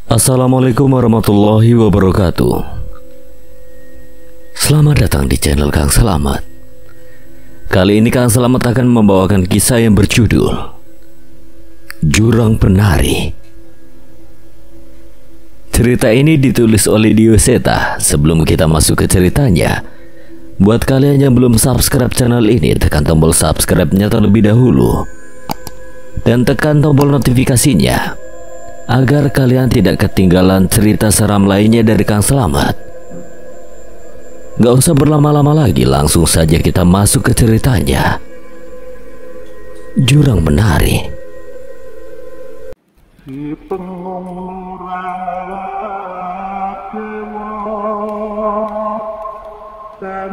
Assalamualaikum warahmatullahi wabarakatuh. Selamat datang di channel Kang Selamat. Kali ini Kang Selamat akan membawakan kisah yang berjudul Jurang Penari. Cerita ini ditulis oleh Dio Seta. Sebelum kita masuk ke ceritanya, buat kalian yang belum subscribe channel ini, tekan tombol subscribe-nya terlebih dahulu dan tekan tombol notifikasinya agar kalian tidak ketinggalan cerita seram lainnya dari Kang Selamat. Gak usah berlama-lama lagi, langsung saja kita masuk ke ceritanya. Jurang Penari. Si pengurang dan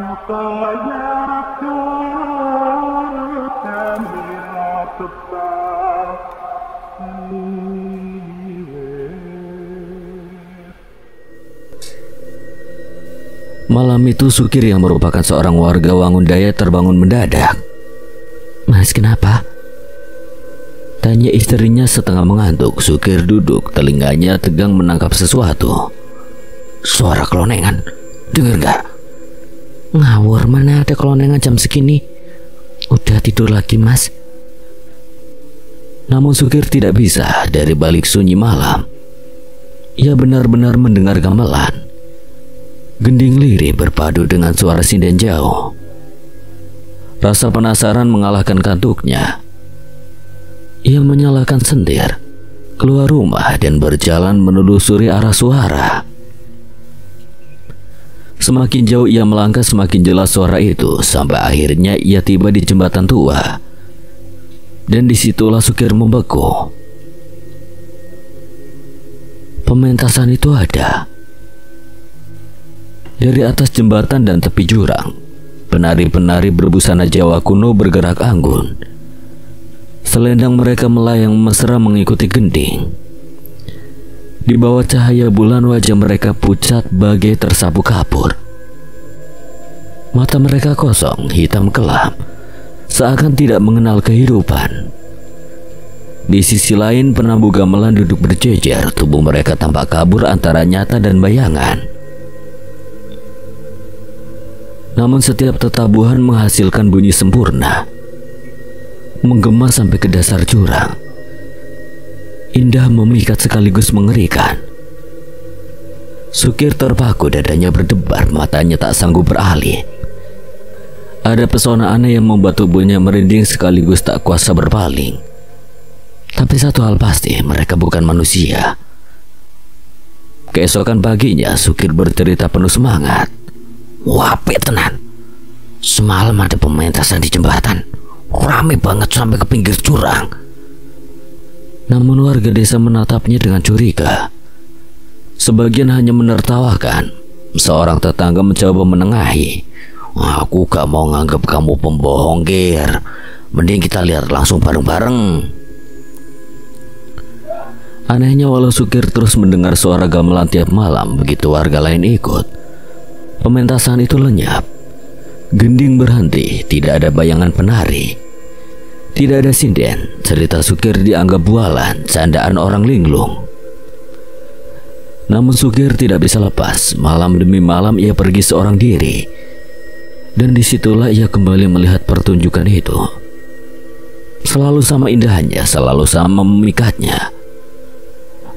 Malam itu Sukir yang merupakan seorang warga Wangun Daya terbangun mendadak. "Mas, kenapa?" tanya istrinya setengah mengantuk. Sukir duduk, telinganya tegang menangkap sesuatu. "Suara kelonengan, dengar gak?" "Ngawur, mana ada kelonengan jam segini. Udah tidur lagi, Mas." Namun Sukir tidak bisa. Dari balik sunyi malam, ia benar-benar mendengar gamelan. Gending lirih berpadu dengan suara sinden jauh. Rasa penasaran mengalahkan kantuknya. Ia menyalakan sendir, keluar rumah dan berjalan menelusuri arah suara. Semakin jauh ia melangkah, semakin jelas suara itu, sampai akhirnya ia tiba di jembatan tua. Dan disitulah Sukir membeku. Pementasan itu ada. Dari atas jembatan dan tepi jurang, penari-penari berbusana Jawa kuno bergerak anggun. Selendang mereka melayang mesra mengikuti gending. Di bawah cahaya bulan wajah mereka pucat bagai tersapu kapur. Mata mereka kosong, hitam kelam, seakan tidak mengenal kehidupan. Di sisi lain, penabuh gamelan duduk berjejer, tubuh mereka tampak kabur antara nyata dan bayangan. Namun setiap tetabuhan menghasilkan bunyi sempurna, menggema sampai ke dasar jurang. Indah, memikat sekaligus mengerikan. Sukir terpaku, dadanya berdebar, matanya tak sanggup beralih. Ada pesona aneh yang membuat tubuhnya merinding sekaligus tak kuasa berpaling. Tapi satu hal pasti, mereka bukan manusia. Keesokan paginya, Sukir bercerita penuh semangat. "Wape tenan, semalam ada pementasan di jembatan, rame banget sampai ke pinggir jurang." Namun warga desa menatapnya dengan curiga. Sebagian hanya menertawakan. Seorang tetangga mencoba menengahi. "Aku gak mau nganggap kamu pembohong, Gir. Mending kita lihat langsung bareng-bareng." Anehnya, walau Sukir terus mendengar suara gamelan tiap malam, begitu warga lain ikut, pementasan itu lenyap. Gending berhenti, tidak ada bayangan penari, tidak ada sinden. Cerita Sukir dianggap bualan, candaan orang linglung. Namun Sukir tidak bisa lepas. Malam demi malam ia pergi seorang diri, dan disitulah ia kembali melihat pertunjukan itu. Selalu sama indahnya, selalu sama memikatnya.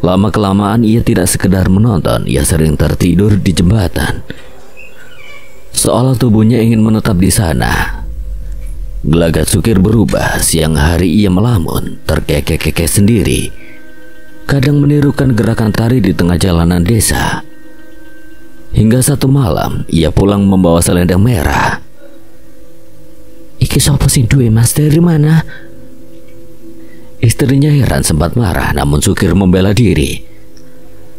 Lama-kelamaan ia tidak sekedar menonton, ia sering tertidur di jembatan, seolah tubuhnya ingin menetap di sana. Gelagat Sukir berubah. Siang hari ia melamun, terkekeh-kekeh sendiri, kadang menirukan gerakan tari di tengah jalanan desa. Hingga satu malam ia pulang membawa selendang merah. "Iki sopo sing duwe, Mas? Dari mana?" Istrinya heran, sempat marah, namun Sukir membela diri.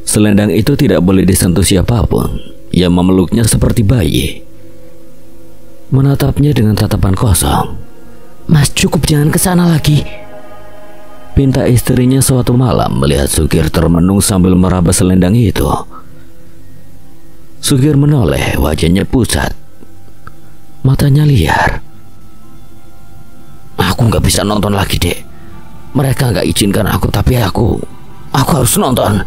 Selendang itu tidak boleh disentuh siapapun. Ia memeluknya seperti bayi, menatapnya dengan tatapan kosong. "Mas, cukup, jangan ke sana lagi," pinta istrinya suatu malam melihat Sukir termenung sambil meraba selendang itu. Sukir menoleh, wajahnya pucat, matanya liar. "Aku nggak bisa nonton lagi, Dek. Mereka nggak izinkan aku, tapi aku harus nonton."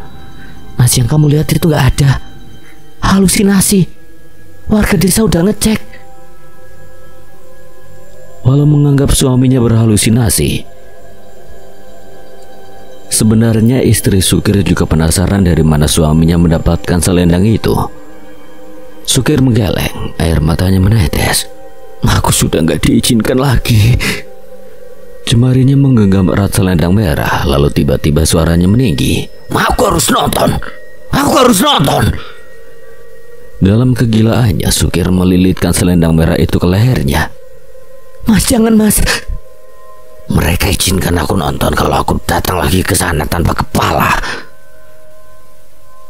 Mas, yang kamu lihat itu nggak ada. Halusinasi. Warga desa udah ngecek. Walau menganggap suaminya berhalusinasi, sebenarnya istri Sukir juga penasaran dari mana suaminya mendapatkan selendang itu. Sukir menggeleng, air matanya menetes. Aku sudah nggak diizinkan lagi. Jemarinya menggenggam erat selendang merah, lalu tiba-tiba suaranya meninggi. Aku harus nonton. Aku harus nonton. Dalam kegilaannya, Sukir melilitkan selendang merah itu ke lehernya. Mas, jangan, Mas. Mereka izinkan aku nonton kalau aku datang lagi ke sana tanpa kepala.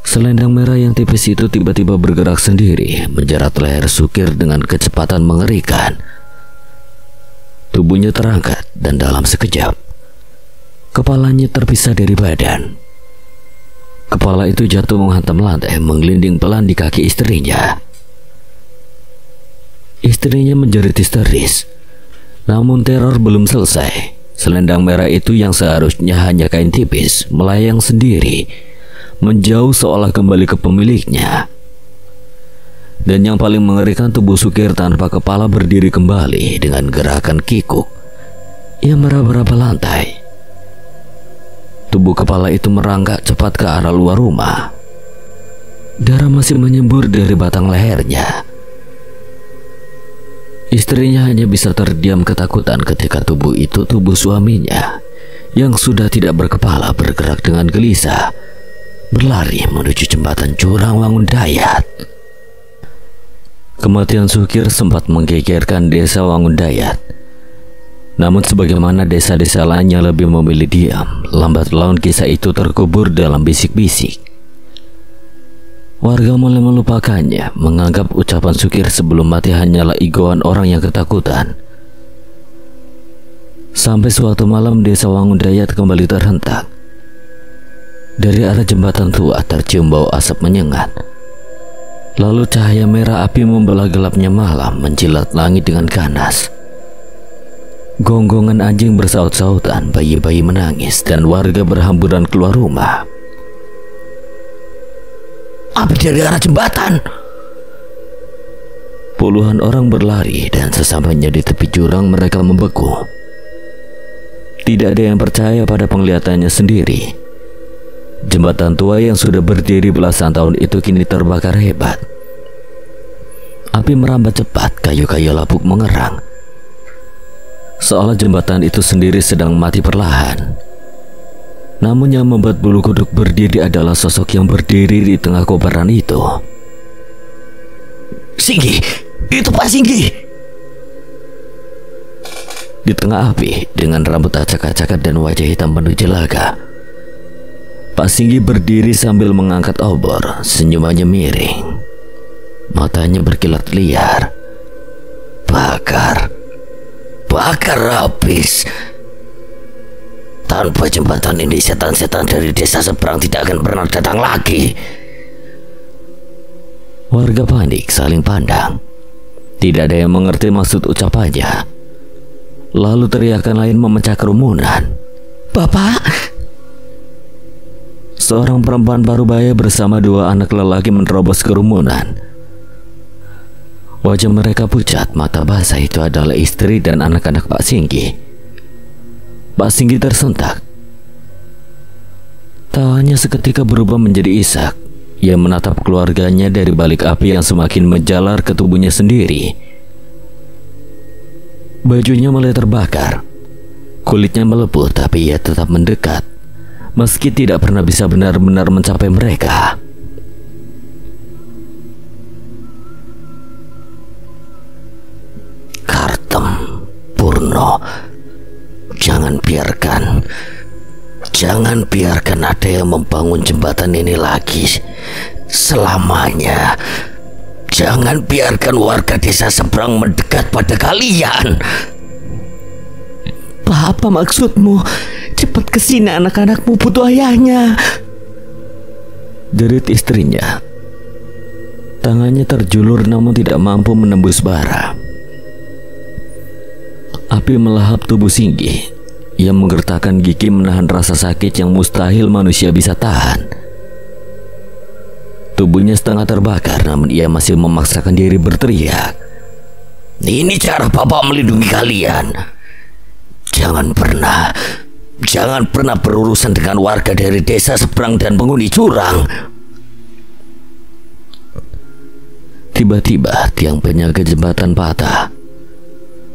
Selendang merah yang tipis itu tiba-tiba bergerak sendiri, menjerat leher Sukir dengan kecepatan mengerikan. Tubuhnya terangkat dan dalam sekejap, kepalanya terpisah dari badan. Kepala itu jatuh menghantam lantai, menggelinding pelan di kaki istrinya. Istrinya menjerit histeris. Namun teror belum selesai. Selendang merah itu yang seharusnya hanya kain tipis melayang sendiri, menjauh seolah kembali ke pemiliknya. Dan yang paling mengerikan, tubuh Sukir tanpa kepala berdiri kembali dengan gerakan kikuk. Ia meraba-raba lantai. Tubuh kepala itu merangkak cepat ke arah luar rumah. Darah masih menyembur dari batang lehernya. Istrinya hanya bisa terdiam ketakutan ketika tubuh itu, tubuh suaminya yang sudah tidak berkepala, bergerak dengan gelisah, berlari menuju jembatan Jurang Wangun Dayat. Kematian Sukir sempat menggegerkan desa Wangun Dayat. Namun sebagaimana desa-desa lainnya lebih memilih diam, lambat laun kisah itu terkubur dalam bisik-bisik. Warga mulai melupakannya, menganggap ucapan Sukir sebelum mati hanyalah igoan orang yang ketakutan. Sampai suatu malam desa Wangun Dayat kembali terhentak. Dari arah jembatan tua tercium bau asap menyengat. Lalu cahaya merah api membelah gelapnya malam, menjilat langit dengan ganas. Gonggongan anjing bersaut-sautan, bayi-bayi menangis, dan warga berhamburan keluar rumah. Api dari arah jembatan. Puluhan orang berlari dan sesampainya di tepi jurang mereka membeku. Tidak ada yang percaya pada penglihatannya sendiri. Jembatan tua yang sudah berdiri belasan tahun itu kini terbakar hebat. Api merambat cepat, kayu-kayu lapuk mengerang, seolah jembatan itu sendiri sedang mati perlahan. Namun yang membuat bulu kuduk berdiri adalah sosok yang berdiri di tengah kobaran itu. Singgi, itu Pak Singgi. Di tengah api, dengan rambut acak-acakan dan wajah hitam penuh jelaga, Pak Singgi berdiri sambil mengangkat obor, senyumannya miring. Matanya berkilat liar. Bakar habis. Tanpa jembatan ini, setan-setan dari desa seberang tidak akan pernah datang lagi. Warga panik saling pandang. Tidak ada yang mengerti maksud ucapannya. Lalu teriakan lain memecah kerumunan. Bapak! Seorang perempuan parubaya bersama dua anak lelaki menerobos kerumunan. Wajah mereka pucat, mata basah. Itu adalah istri dan anak-anak Pak Singgi. Pak Singgi tersentak. Tawanya seketika berubah menjadi isak. Ia menatap keluarganya dari balik api yang semakin menjalar ke tubuhnya sendiri. Bajunya mulai terbakar. Kulitnya melepuh, tapi ia tetap mendekat, meski tidak pernah bisa benar-benar mencapai mereka. Kartem Purno, jangan biarkan ada yang membangun jembatan ini lagi selamanya. Jangan biarkan warga desa seberang mendekat pada kalian. Apa maksudmu? Cepat kesini, anak-anakmu butuh ayahnya. Jerit istrinya. Tangannya terjulur namun tidak mampu menembus bara. Api melahap tubuh Singgi. Ia menggertakkan gigi menahan rasa sakit yang mustahil manusia bisa tahan. Tubuhnya setengah terbakar, namun ia masih memaksakan diri berteriak. "Ini cara Bapak melindungi kalian. Jangan pernah berurusan dengan warga dari desa seberang dan penghuni jurang." Tiba-tiba tiang penjaga jembatan patah.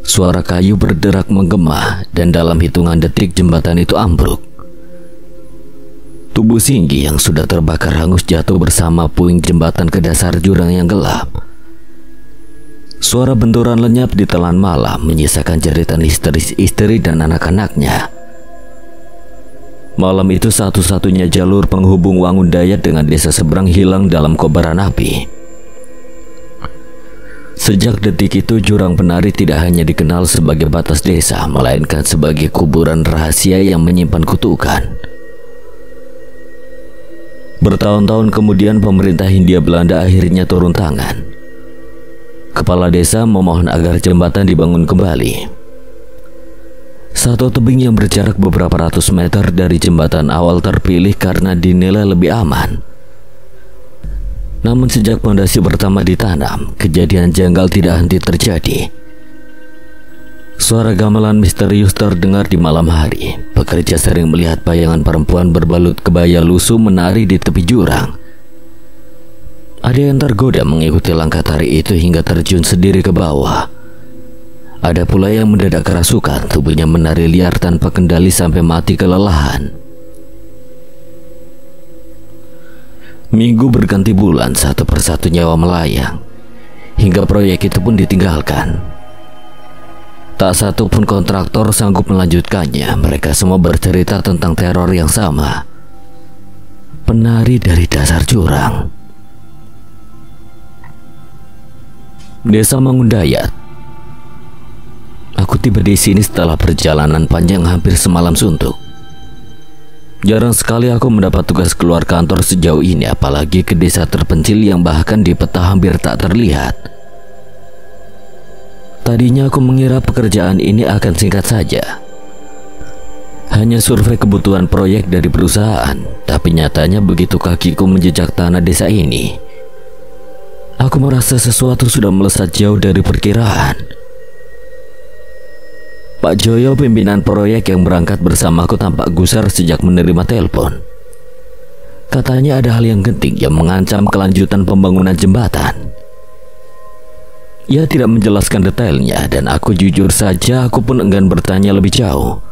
Suara kayu berderak menggema dan dalam hitungan detik jembatan itu ambruk. Tubuh Singgi yang sudah terbakar hangus jatuh bersama puing jembatan ke dasar jurang yang gelap. Suara benturan lenyap di telan malam menyisakan jeritan histeris istri dan anak-anaknya. Malam itu satu-satunya jalur penghubung Wangun Dayat dengan desa seberang hilang dalam kobaran api. Sejak detik itu jurang penari tidak hanya dikenal sebagai batas desa, melainkan sebagai kuburan rahasia yang menyimpan kutukan. Bertahun-tahun kemudian pemerintah Hindia Belanda akhirnya turun tangan. Kepala desa memohon agar jembatan dibangun kembali. Satu tebing yang berjarak beberapa ratus meter dari jembatan awal terpilih karena dinilai lebih aman. Namun sejak fondasi pertama ditanam, kejadian janggal tidak henti terjadi. Suara gamelan misterius terdengar di malam hari. Pekerja sering melihat bayangan perempuan berbalut kebaya lusuh menari di tepi jurang. Ada yang tergoda mengikuti langkah tari itu hingga terjun sendiri ke bawah. Ada pula yang mendadak kerasukan, tubuhnya menari liar tanpa kendali sampai mati kelelahan. Minggu berganti bulan, satu persatu nyawa melayang, hingga proyek itu pun ditinggalkan. Tak satu pun kontraktor sanggup melanjutkannya. Mereka semua bercerita tentang teror yang sama. Penari dari dasar jurang. Desa Wangun Dayat. Aku tiba di sini setelah perjalanan panjang hampir semalam suntuk. Jarang sekali aku mendapat tugas keluar kantor sejauh ini, apalagi ke desa terpencil yang bahkan di peta hampir tak terlihat. Tadinya aku mengira pekerjaan ini akan singkat saja. Hanya survei kebutuhan proyek dari perusahaan, tapi nyatanya begitu kakiku menjejak tanah desa ini, aku merasa sesuatu sudah melesat jauh dari perkiraan. Pak Joyo, pimpinan proyek yang berangkat bersamaku, tampak gusar sejak menerima telepon. Katanya ada hal yang genting yang mengancam kelanjutan pembangunan jembatan. Ia tidak menjelaskan detailnya dan aku jujur saja aku pun enggan bertanya lebih jauh.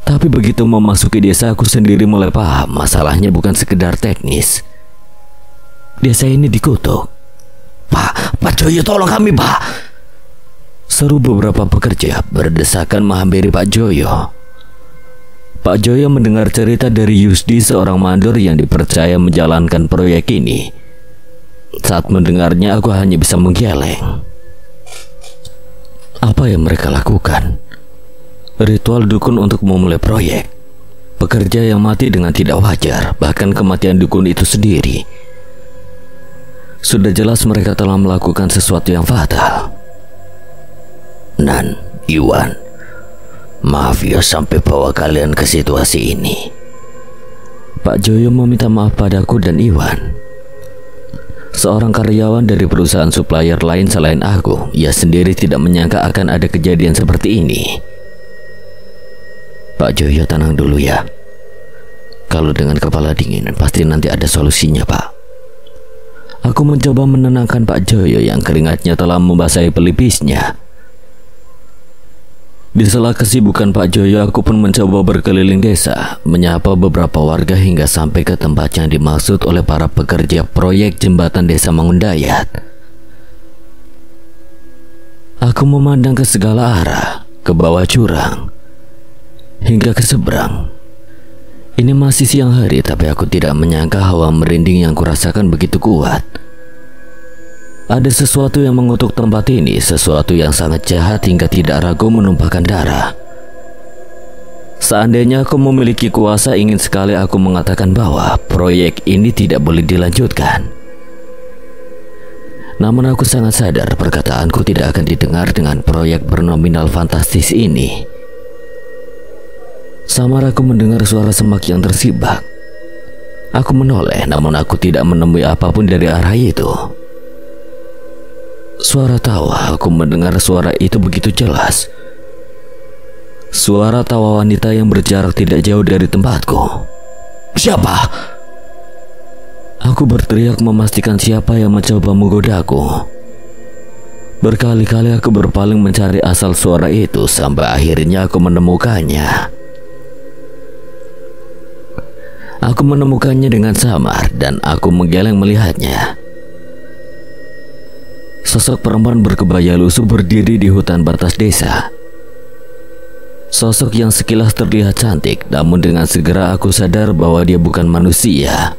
Tapi begitu memasuki desa aku sendiri mulai paham masalahnya bukan sekedar teknis. Desa ini dikutuk. Pak Joyo, tolong kami, Pak!" seru beberapa pekerja berdesakan menghampiri Pak Joyo. Pak Joyo mendengar cerita dari Yusdi, seorang mandor yang dipercaya menjalankan proyek ini. Saat mendengarnya aku hanya bisa menggeleng. Apa yang mereka lakukan? Ritual dukun untuk memulai proyek. Pekerja yang mati dengan tidak wajar, bahkan kematian dukun itu sendiri. Sudah jelas mereka telah melakukan sesuatu yang fatal. Nan, Iwan, maaf ya sampai bawa kalian ke situasi ini. Pak Joyo meminta maaf padaku dan Iwan. Seorang karyawan dari perusahaan supplier lain selain aku, ia sendiri tidak menyangka akan ada kejadian seperti ini. Pak Joyo, tenang dulu ya. Kalau dengan kepala dingin pasti nanti ada solusinya, Pak. Aku mencoba menenangkan Pak Joyo yang keringatnya telah membasahi pelipisnya. Di sela kesibukan Pak Joyo, aku pun mencoba berkeliling desa, menyapa beberapa warga hingga sampai ke tempat yang dimaksud oleh para pekerja proyek jembatan desa Wangun Dayat. Aku memandang ke segala arah, ke bawah jurang, hingga ke seberang. Ini masih siang hari, tapi aku tidak menyangka hawa merinding yang kurasakan begitu kuat. Ada sesuatu yang mengutuk tempat ini, sesuatu yang sangat jahat hingga tidak ragu menumpahkan darah. Seandainya aku memiliki kuasa, ingin sekali aku mengatakan bahwa proyek ini tidak boleh dilanjutkan. Namun aku sangat sadar perkataanku tidak akan didengar dengan proyek bernominal fantastis ini. Samar aku mendengar suara semak yang tersibak. Aku menoleh, namun aku tidak menemui apapun dari arah itu. Suara tawa, aku mendengar suara itu begitu jelas. Suara tawa wanita yang berjarak tidak jauh dari tempatku. Siapa? Aku berteriak memastikan siapa yang mencoba menggodaku. Berkali-kali aku berpaling mencari asal suara itu sampai akhirnya aku menemukannya. Aku menemukannya dengan samar dan aku menggeleng melihatnya. Sosok perempuan berkebaya lusuh berdiri di hutan batas desa. Sosok yang sekilas terlihat cantik, namun dengan segera aku sadar bahwa dia bukan manusia.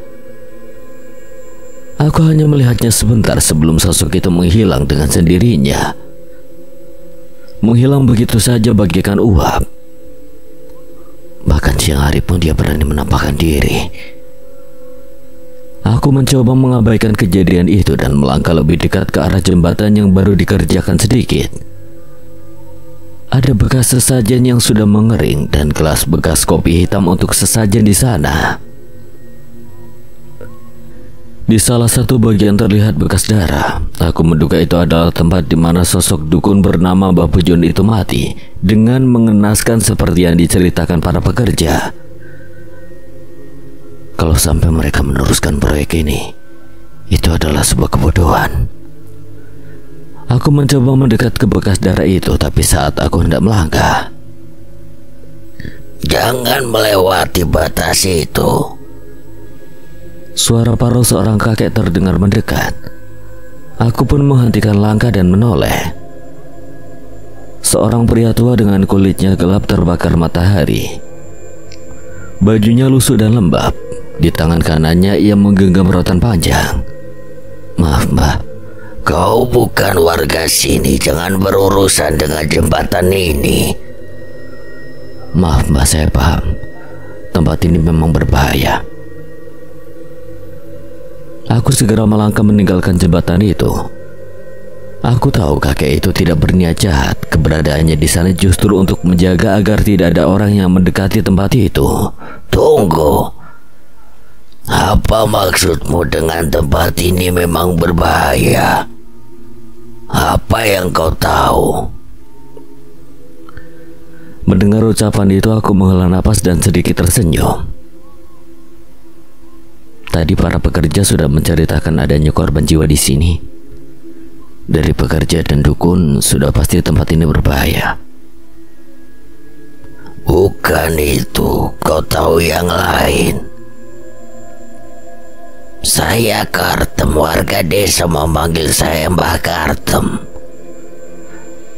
Aku hanya melihatnya sebentar sebelum sosok itu menghilang dengan sendirinya. Menghilang begitu saja bagaikan uap. Bahkan siang hari pun dia berani menampakkan diri. Aku mencoba mengabaikan kejadian itu dan melangkah lebih dekat ke arah jembatan yang baru dikerjakan sedikit. Ada bekas sesajen yang sudah mengering dan gelas bekas kopi hitam untuk sesajen di sana. Di salah satu bagian terlihat bekas darah. Aku menduga itu adalah tempat di mana sosok dukun bernama Mbah Pujon itu mati dengan mengenaskan seperti yang diceritakan para pekerja. Kalau sampai mereka meneruskan proyek ini, itu adalah sebuah kebodohan. Aku mencoba mendekat ke bekas darah itu, tapi saat aku hendak melangkah, "Jangan melewati batas itu." suara parau seorang kakek terdengar mendekat. Aku pun menghentikan langkah dan menoleh. Seorang pria tua dengan kulitnya gelap terbakar matahari. Bajunya lusuh dan lembab. Di tangan kanannya ia menggenggam rotan panjang. "Maaf, Mbah. Kau bukan warga sini, jangan berurusan dengan jembatan ini." Maaf Mbah, saya paham. Tempat ini memang berbahaya. Aku segera melangkah meninggalkan jembatan itu. Aku tahu kakek itu tidak berniat jahat. Keberadaannya di sana justru untuk menjaga agar tidak ada orang yang mendekati tempat itu. "Tunggu. Apa maksudmu dengan tempat ini memang berbahaya? Apa yang kau tahu?" Mendengar ucapan itu aku menghela napas dan sedikit tersenyum. Tadi para pekerja sudah menceritakan adanya korban jiwa di sini. Dari pekerja dan dukun sudah pasti tempat ini berbahaya. "Bukan itu, kau tahu yang lain. Saya Kartem, warga desa memanggil saya Mbah Kartem.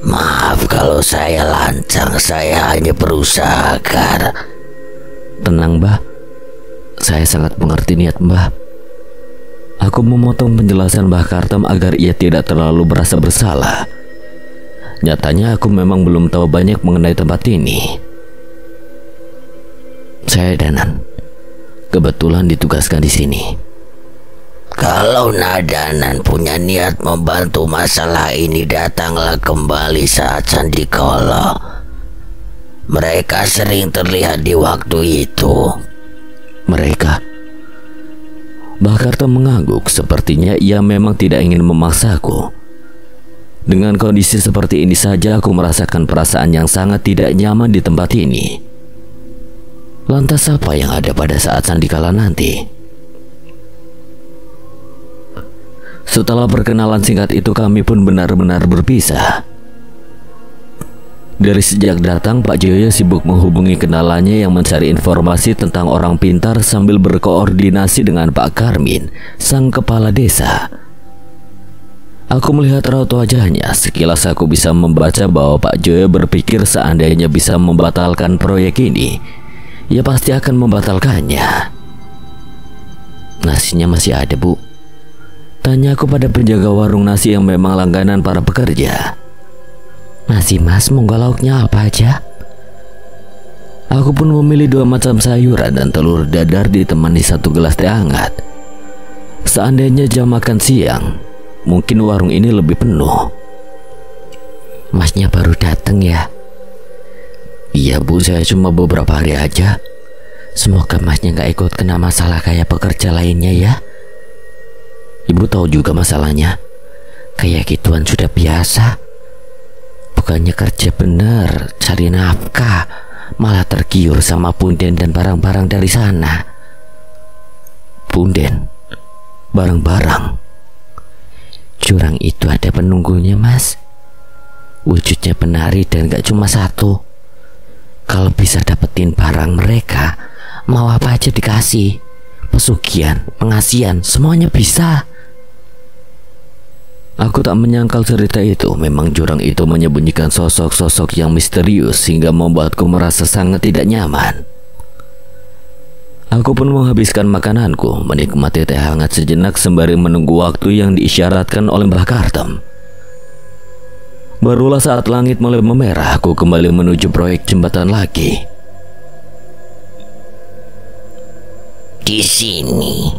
Maaf kalau saya lancang, saya hanya berusaha agar..." Tenang Mbah, saya sangat mengerti niat Mbah. Aku memotong penjelasan Mbah Kartem agar ia tidak terlalu merasa bersalah. Nyatanya aku memang belum tahu banyak mengenai tempat ini. Saya Danan, kebetulan ditugaskan di sini. Kalau Nadanan punya niat membantu masalah ini, datanglah kembali saat Sandikala. Mereka sering terlihat di waktu itu. Mereka? Mbah Kartem mengangguk, sepertinya ia memang tidak ingin memaksaku. Dengan kondisi seperti ini saja aku merasakan perasaan yang sangat tidak nyaman di tempat ini. Lantas apa yang ada pada saat Sandikala nanti? Setelah perkenalan singkat itu kami pun benar-benar berpisah. Dari sejak datang, Pak Joyo sibuk menghubungi kenalannya yang mencari informasi tentang orang pintar sambil berkoordinasi dengan Pak Karmin, sang kepala desa. Aku melihat raut wajahnya, sekilas aku bisa membaca bahwa Pak Joyo berpikir seandainya bisa membatalkan proyek ini, ia pasti akan membatalkannya. "Nasinya masih ada, Bu?" tanya aku pada penjaga warung nasi yang memang langganan para pekerja. "Nasi Mas, monggo lauknya apa aja?" Aku pun memilih 2 macam sayuran dan telur dadar ditemani 1 gelas teh hangat. Seandainya jam makan siang, mungkin warung ini lebih penuh. "Masnya baru datang ya?" "Iya Bu, saya cuma beberapa hari aja. Semoga masnya gak ikut kena masalah kayak pekerja lainnya ya. Ibu tahu juga masalahnya. Kayak gituan sudah biasa. Bukannya kerja bener, cari nafkah, malah tergiur sama punden dan barang-barang dari sana. Punden? Barang-barang? Jurang itu ada penunggunya, Mas. Wujudnya penari dan gak cuma satu. Kalau bisa dapetin barang mereka, mau apa aja dikasih. Pesugihan, pengasihan, semuanya bisa. Aku tak menyangkal cerita itu. Memang jurang itu menyembunyikan sosok-sosok yang misterius sehingga membuatku merasa sangat tidak nyaman. Aku pun menghabiskan makananku, menikmati teh hangat sejenak sembari menunggu waktu yang diisyaratkan oleh Mbah Kartem. Barulah saat langit mulai memerah, aku kembali menuju proyek jembatan lagi. Di sini.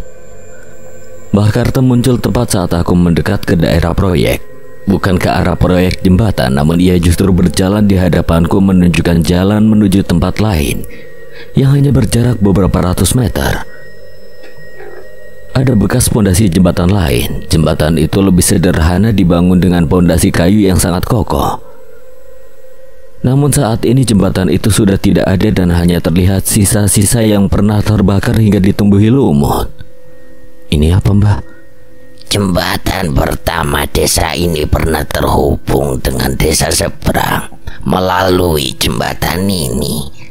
Mbah Kartem muncul tepat saat aku mendekat ke daerah proyek. Bukan ke arah proyek jembatan, namun ia justru berjalan di hadapanku menunjukkan jalan menuju tempat lain yang hanya berjarak beberapa ratus meter. Ada bekas pondasi jembatan lain. Jembatan itu lebih sederhana dibangun dengan pondasi kayu yang sangat kokoh. Namun saat ini jembatan itu sudah tidak ada dan hanya terlihat sisa-sisa yang pernah terbakar hingga ditumbuhi lumut. Ini apa, Mbah? Jembatan pertama desa ini pernah terhubung dengan desa seberang melalui jembatan ini.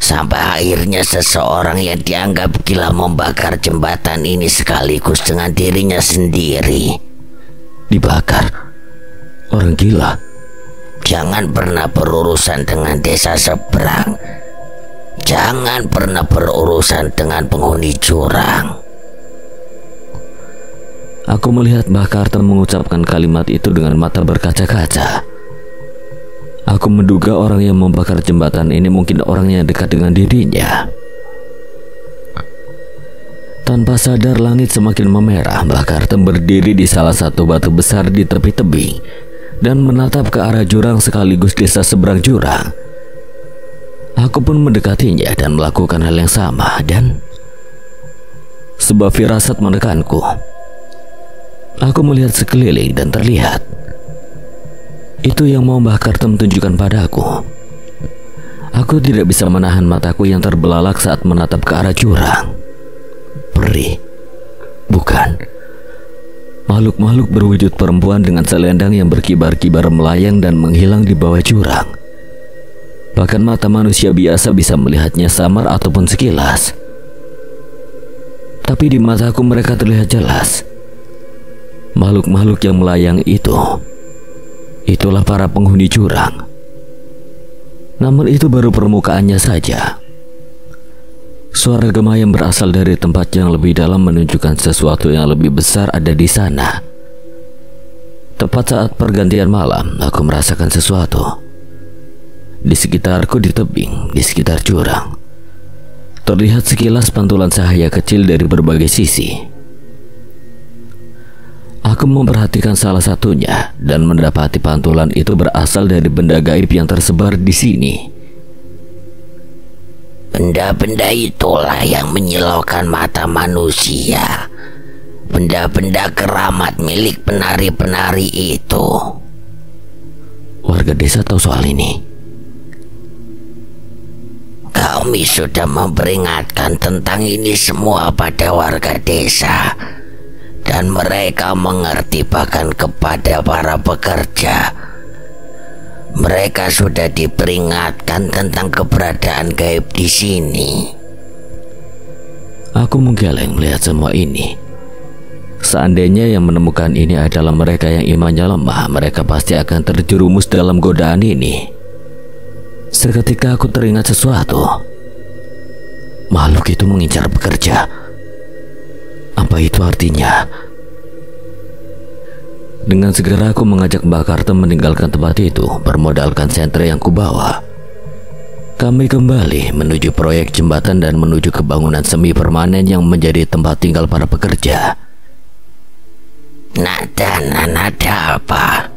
Sampai akhirnya seseorang yang dianggap gila membakar jembatan ini sekaligus dengan dirinya sendiri. Dibakar? Orang gila? Jangan pernah berurusan dengan desa seberang. Jangan pernah berurusan dengan penghuni jurang. Aku melihat Mbah Kartem mengucapkan kalimat itu dengan mata berkaca-kaca. Aku menduga orang yang membakar jembatan ini mungkin orang yang dekat dengan dirinya. Tanpa sadar langit semakin memerah. Mbah Kartem berdiri di salah satu batu besar di tepi tebing dan menatap ke arah jurang sekaligus desa seberang jurang. Aku pun mendekatinya dan melakukan hal yang sama, dan sebuah firasat menekanku. Aku melihat sekeliling dan terlihat itu yang mau Mbah Kartem tunjukkan padaku. Aku tidak bisa menahan mataku yang terbelalak saat menatap ke arah jurang. Peri? Bukan. Makhluk-makhluk berwujud perempuan dengan selendang yang berkibar-kibar melayang dan menghilang di bawah jurang. Bahkan mata manusia biasa bisa melihatnya samar ataupun sekilas. Tapi di mataku mereka terlihat jelas. Makhluk-makhluk yang melayang itulah para penghuni jurang. Namun itu baru permukaannya saja. Suara gema yang berasal dari tempat yang lebih dalam menunjukkan sesuatu yang lebih besar ada di sana. Tepat saat pergantian malam, aku merasakan sesuatu. Di sekitarku, di tebing, di sekitar jurang, terlihat sekilas pantulan cahaya kecil dari berbagai sisi. Aku memperhatikan salah satunya dan mendapati pantulan itu berasal dari benda gaib yang tersebar di sini. Benda-benda itulah yang menyilaukan mata manusia. Benda-benda keramat milik penari-penari itu. Warga desa tahu soal ini. Kami sudah memperingatkan tentang ini semua pada warga desa. Dan mereka mengerti, bahkan kepada para pekerja. Mereka sudah diperingatkan tentang keberadaan gaib di sini. Aku menggeleng melihat semua ini. Seandainya yang menemukan ini adalah mereka yang imannya lemah, mereka pasti akan terjerumus dalam godaan ini. Seketika aku teringat sesuatu. Makhluk itu mengincar pekerja. Apa itu artinya? Dengan segera aku mengajak Mbah Kartem meninggalkan tempat itu, bermodalkan sentre yang kubawa. Kami kembali menuju proyek jembatan dan menuju ke bangunan semi permanen yang menjadi tempat tinggal para pekerja. Nada apa?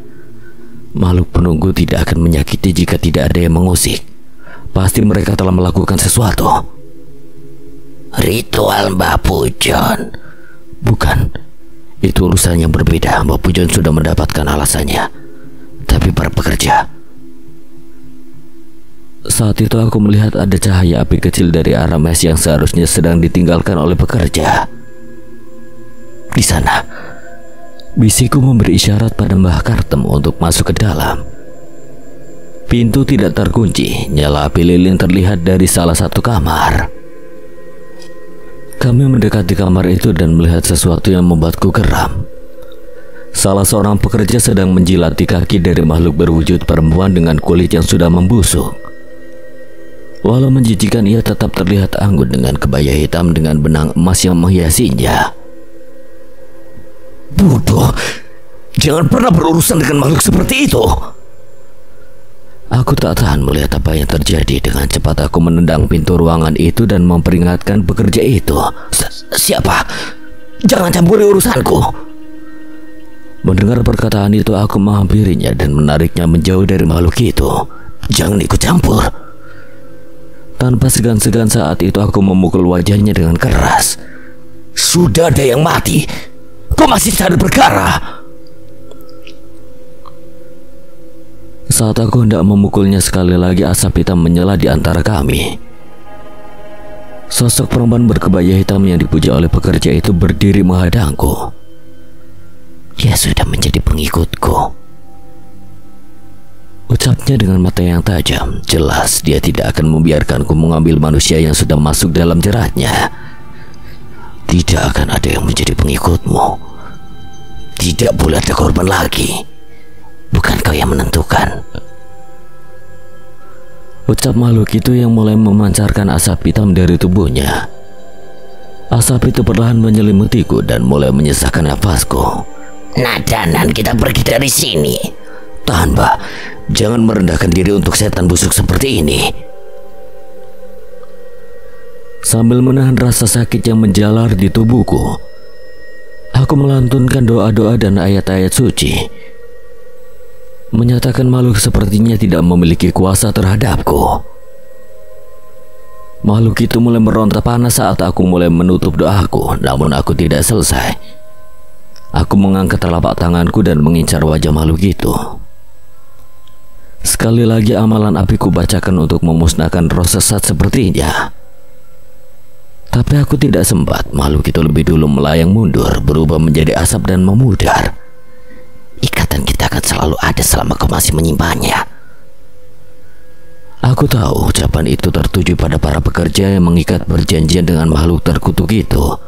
Makhluk penunggu tidak akan menyakiti jika tidak ada yang mengusik. Pasti mereka telah melakukan sesuatu. Ritual Mbah Pujon. Bukan, itu urusan yang berbeda. Mbah Pujon sudah mendapatkan alasannya. Tapi para pekerja. Saat itu aku melihat ada cahaya api kecil dari arah mes yang seharusnya sedang ditinggalkan oleh pekerja. Di sana, bisiku memberi isyarat pada Mbah Kartem untuk masuk ke dalam. Pintu tidak terkunci, nyala api lilin terlihat dari salah satu kamar. Kami mendekati kamar itu dan melihat sesuatu yang membuatku geram. Salah seorang pekerja sedang menjilati kaki dari makhluk berwujud perempuan dengan kulit yang sudah membusuk. Walau menjijikan, ia tetap terlihat anggun dengan kebaya hitam dengan benang emas yang menghiasinya. Bodoh, jangan pernah berurusan dengan makhluk seperti itu. Aku tak tahan melihat apa yang terjadi. Dengan cepat aku menendang pintu ruangan itu dan memperingatkan pekerja itu. Siapa? Jangan campuri urusanku. Mendengar perkataan itu, aku menghampirinya dan menariknya menjauh dari makhluk itu. Jangan ikut campur. Tanpa segan-segan saat itu aku memukul wajahnya dengan keras. Sudah ada yang mati, kau masih sadar perkara. Saat aku hendak memukulnya sekali lagi, asap hitam menyala di antara kami. Sosok perempuan berkebaya hitam yang dipuja oleh pekerja itu berdiri menghadangku. Dia sudah menjadi pengikutku, ucapnya dengan mata yang tajam. Jelas dia tidak akan membiarkanku mengambil manusia yang sudah masuk dalam jeratnya. Tidak akan ada yang menjadi pengikutmu. Tidak boleh ada korban lagi. Bukan kau yang menentukan. Ucap makhluk itu yang mulai memancarkan asap hitam dari tubuhnya. Asap itu perlahan menyelimutiku dan mulai menyesakkan nafasku. Nadanan, kita pergi dari sini. Tahan, Mbah. Jangan merendahkan diri untuk setan busuk seperti ini. Sambil menahan rasa sakit yang menjalar di tubuhku, aku melantunkan doa-doa dan ayat-ayat suci, menyatakan makhluk sepertinya tidak memiliki kuasa terhadapku. Makhluk itu mulai meronta panas saat aku mulai menutup doaku, namun aku tidak selesai. Aku mengangkat telapak tanganku dan mengincar wajah makhluk itu. Sekali lagi amalan apiku bacakan untuk memusnahkan roh sesat sepertinya. Tapi aku tidak sempat. Makhluk itu lebih dulu melayang mundur, berubah menjadi asap dan memudar. Ikatan kita akan selalu ada selama kau masih menyimpannya. Aku tahu ucapan itu tertuju pada para pekerja yang mengikat perjanjian dengan makhluk terkutuk itu.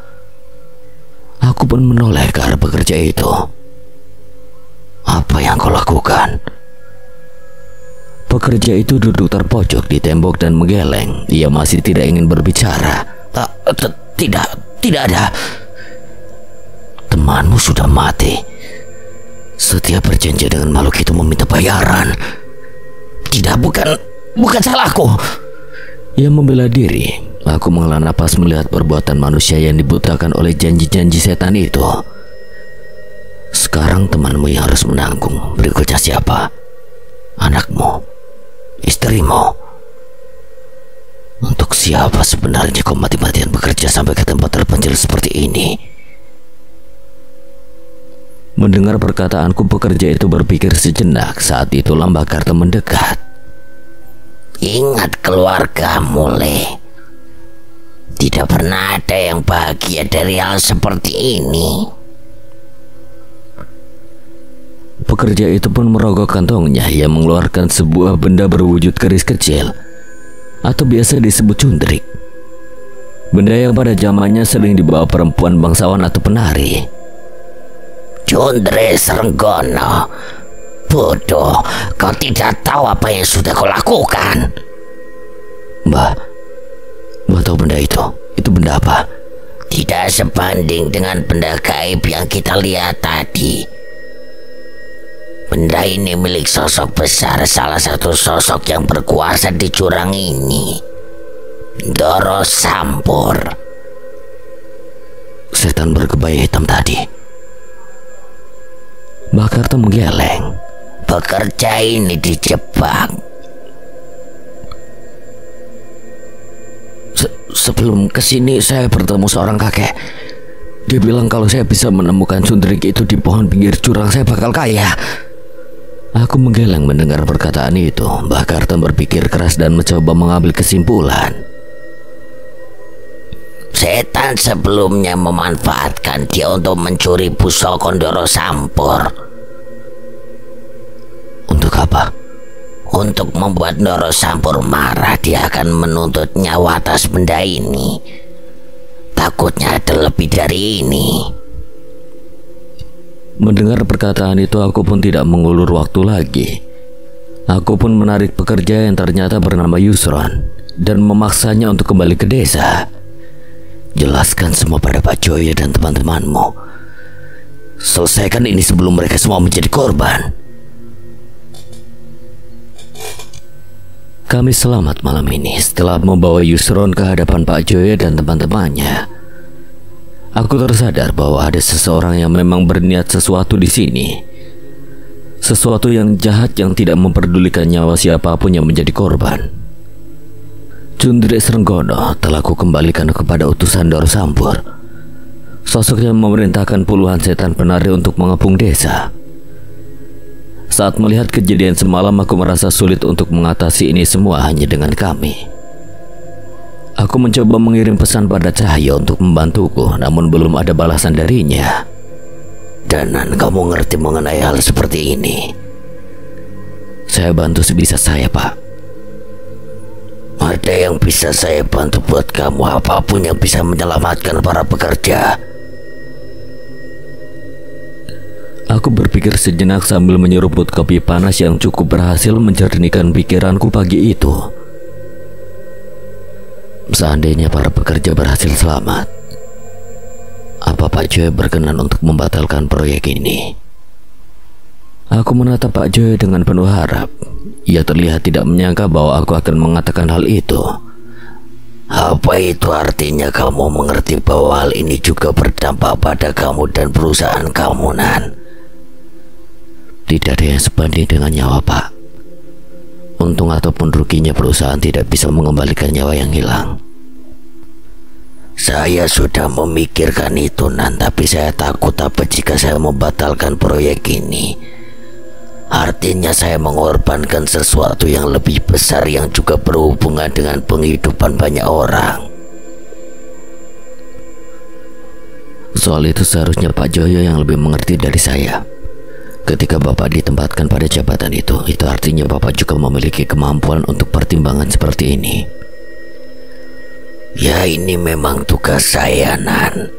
Aku pun menoleh ke arah pekerja itu. Apa yang kau lakukan? Pekerja itu duduk terpojok di tembok dan menggeleng. Ia masih tidak ingin berbicara. Tidak ada. Temanmu sudah mati. Setiap perjanjian dengan makhluk itu meminta bayaran. Tidak, bukan salahku. Ia membela diri. Aku menghela napas melihat perbuatan manusia yang dibutakan oleh janji-janji setan itu. Sekarang temanmu yang harus menanggung. Berikutnya siapa? Anakmu? Istrimu? Untuk siapa sebenarnya kau mati-matian bekerja sampai ke tempat terpencil seperti ini? Mendengar perkataanku, pekerja itu berpikir sejenak. Saat itu Mbah Kartem mendekat. Ingat keluargamu, Le. Tidak pernah ada yang bahagia dari hal seperti ini. Pekerja itu pun merogoh kantongnya. Ia mengeluarkan sebuah benda berwujud keris kecil, atau biasa disebut cundrik. Benda yang pada zamannya sering dibawa perempuan bangsawan atau penari. Cundrik Srenggono. Bodoh, kau tidak tahu apa yang sudah kau lakukan. Mbah tahu benda itu? Itu benda apa? Tidak sebanding dengan benda gaib yang kita lihat tadi. Benda ini milik sosok besar, salah satu sosok yang berkuasa di jurang ini, Ndoro Sampur. Setan berkebaya hitam tadi. Mbah Kartem menggeleng. Pekerja ini dijebak. Sebelum kesini saya bertemu seorang kakek. Dia bilang kalau saya bisa menemukan cundrik itu di pohon pinggir jurang, saya bakal kaya. Aku menggeleng mendengar perkataan itu. Mbah Karten berpikir keras dan mencoba mengambil kesimpulan. Setan sebelumnya memanfaatkan dia untuk mencuri pusaka Ndoro Sampur. Untuk apa? Untuk membuat Ndoro Sampur marah. Dia akan menuntut nyawa atas benda ini. Takutnya ada lebih dari ini. Mendengar perkataan itu, aku pun tidak mengulur waktu lagi. Aku pun menarik pekerja yang ternyata bernama Yusron dan memaksanya untuk kembali ke desa. Jelaskan semua pada Pak Joyo dan teman-temanmu. Selesaikan ini sebelum mereka semua menjadi korban. Kami selamat malam ini. Setelah membawa Yusron ke hadapan Pak Joyo dan teman-temannya, aku tersadar bahwa ada seseorang yang memang berniat sesuatu di sini. Sesuatu yang jahat yang tidak memperdulikan nyawa siapapun yang menjadi korban. Cundrik Srenggono telah kukembalikan kepada utusan Ndoro Sampur. Sosok yang memerintahkan puluhan setan penari untuk mengepung desa. Saat melihat kejadian semalam, aku merasa sulit untuk mengatasi ini semua hanya dengan kami. Aku mencoba mengirim pesan pada Cahyo untuk membantuku, namun belum ada balasan darinya. Danan, kamu ngerti mengenai hal seperti ini? Saya bantu sebisa saya, Pak. Ada yang bisa saya bantu buat kamu, apapun yang bisa menyelamatkan para pekerja. Aku berpikir sejenak sambil menyeruput kopi panas yang cukup berhasil menjernihkan pikiranku pagi itu. Seandainya para pekerja berhasil selamat, apa Pak Joyo berkenan untuk membatalkan proyek ini? Aku menatap Pak Joyo dengan penuh harap. Ia terlihat tidak menyangka bahwa aku akan mengatakan hal itu. Apa itu artinya kamu mengerti bahwa hal ini juga berdampak pada kamu dan perusahaan kamu, Nan? Tidak ada yang sebanding dengan nyawa, Pak. Untung ataupun ruginya perusahaan tidak bisa mengembalikan nyawa yang hilang. Saya sudah memikirkan itu, Nan, tapi saya takut apa jika saya membatalkan proyek ini. Artinya saya mengorbankan sesuatu yang lebih besar yang juga berhubungan dengan penghidupan banyak orang. Soal itu seharusnya Pak Joyo yang lebih mengerti dari saya. Ketika Bapak ditempatkan pada jabatan itu artinya Bapak juga memiliki kemampuan untuk pertimbangan seperti ini. Ya, ini memang tugas saya, Nan.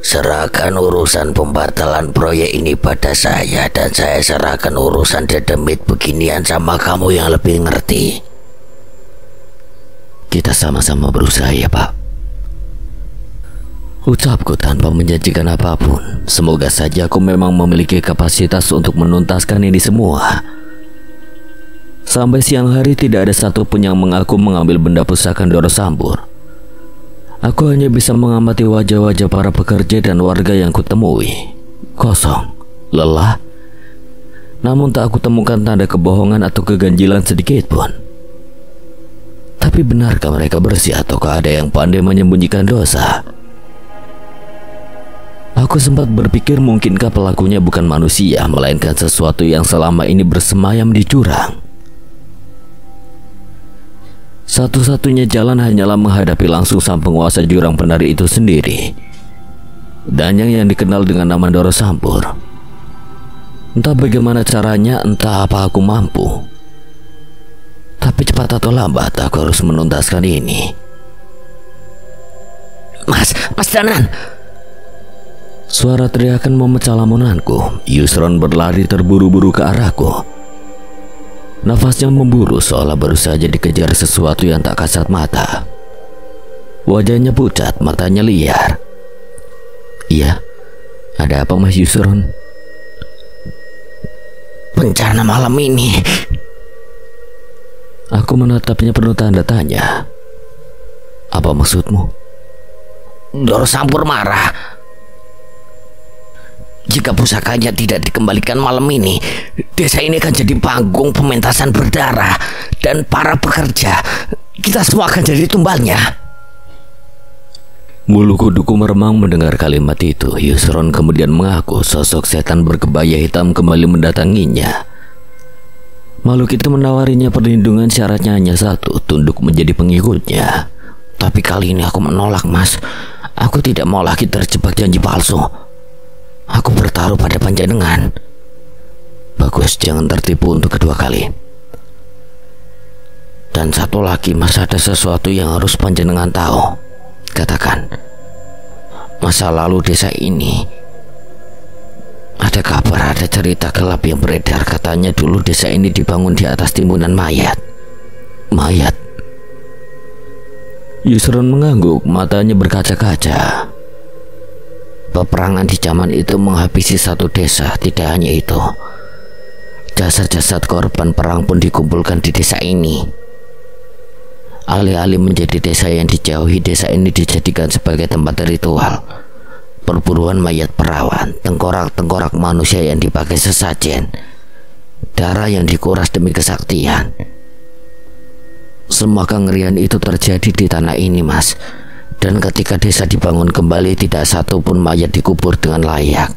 Serahkan urusan pembatalan proyek ini pada saya, dan saya serahkan urusan dedemit beginian sama kamu yang lebih ngerti. Kita sama-sama berusaha ya, Pak. Ucapku tanpa menjanjikan apapun. Semoga saja aku memang memiliki kapasitas untuk menuntaskan ini semua. Sampai siang hari tidak ada satupun yang mengaku mengambil benda pusaka Ndoro Sampur. Aku hanya bisa mengamati wajah-wajah para pekerja dan warga yang kutemui. Kosong, lelah. Namun tak aku temukan tanda kebohongan atau keganjilan sedikit pun. Tapi benarkah mereka bersih ataukah ada yang pandai menyembunyikan dosa? Aku sempat berpikir mungkinkah pelakunya bukan manusia, melainkan sesuatu yang selama ini bersemayam di jurang. Satu-satunya jalan hanyalah menghadapi langsung sang penguasa jurang penari itu sendiri, dan yang dikenal dengan nama Ndoro Sampur. Entah bagaimana caranya, entah apa aku mampu. Tapi cepat atau lambat aku harus menuntaskan ini. Mas Danan! Suara teriakan memecah lamunanku. Yusron berlari terburu-buru ke arahku. Nafasnya memburu seolah baru saja dikejar sesuatu yang tak kasat mata. Wajahnya pucat, matanya liar. Iya, ada apa Mas Yusron? Bencana malam ini. Aku menatapnya penuh tanda tanya. Apa maksudmu? Ndoro Sampur marah. Jika pusakanya tidak dikembalikan malam ini, desa ini akan jadi panggung pementasan berdarah, dan para pekerja, kita semua akan jadi tumbalnya. Bulu kuduku meremang mendengar kalimat itu. Yusron kemudian mengaku sosok setan berkebaya hitam kembali mendatanginya. Makhluk itu menawarinya perlindungan, syaratnya hanya satu, tunduk menjadi pengikutnya. Tapi kali ini aku menolak, Mas. Aku tidak mau lagi terjebak janji palsu. Aku bertaruh pada panjenengan. Bagus, jangan tertipu untuk kedua kali. Dan satu lagi, Mas, ada sesuatu yang harus panjenengan tahu. Katakan. Masa lalu desa ini, ada kabar, ada cerita gelap yang beredar. Katanya dulu desa ini dibangun di atas timbunan mayat. Mayat? Yusron mengangguk, matanya berkaca-kaca. Peperangan di zaman itu menghabisi satu desa. Tidak hanya itu, jasad-jasad korban perang pun dikumpulkan di desa ini. Alih-alih menjadi desa yang dijauhi, desa ini dijadikan sebagai tempat ritual perburuan mayat perawan, tengkorak-tengkorak manusia yang dipakai sesajen, darah yang dikuras demi kesaktian. Semua kengerian itu terjadi di tanah ini, Mas. Dan ketika desa dibangun kembali, tidak satu pun mayat dikubur dengan layak.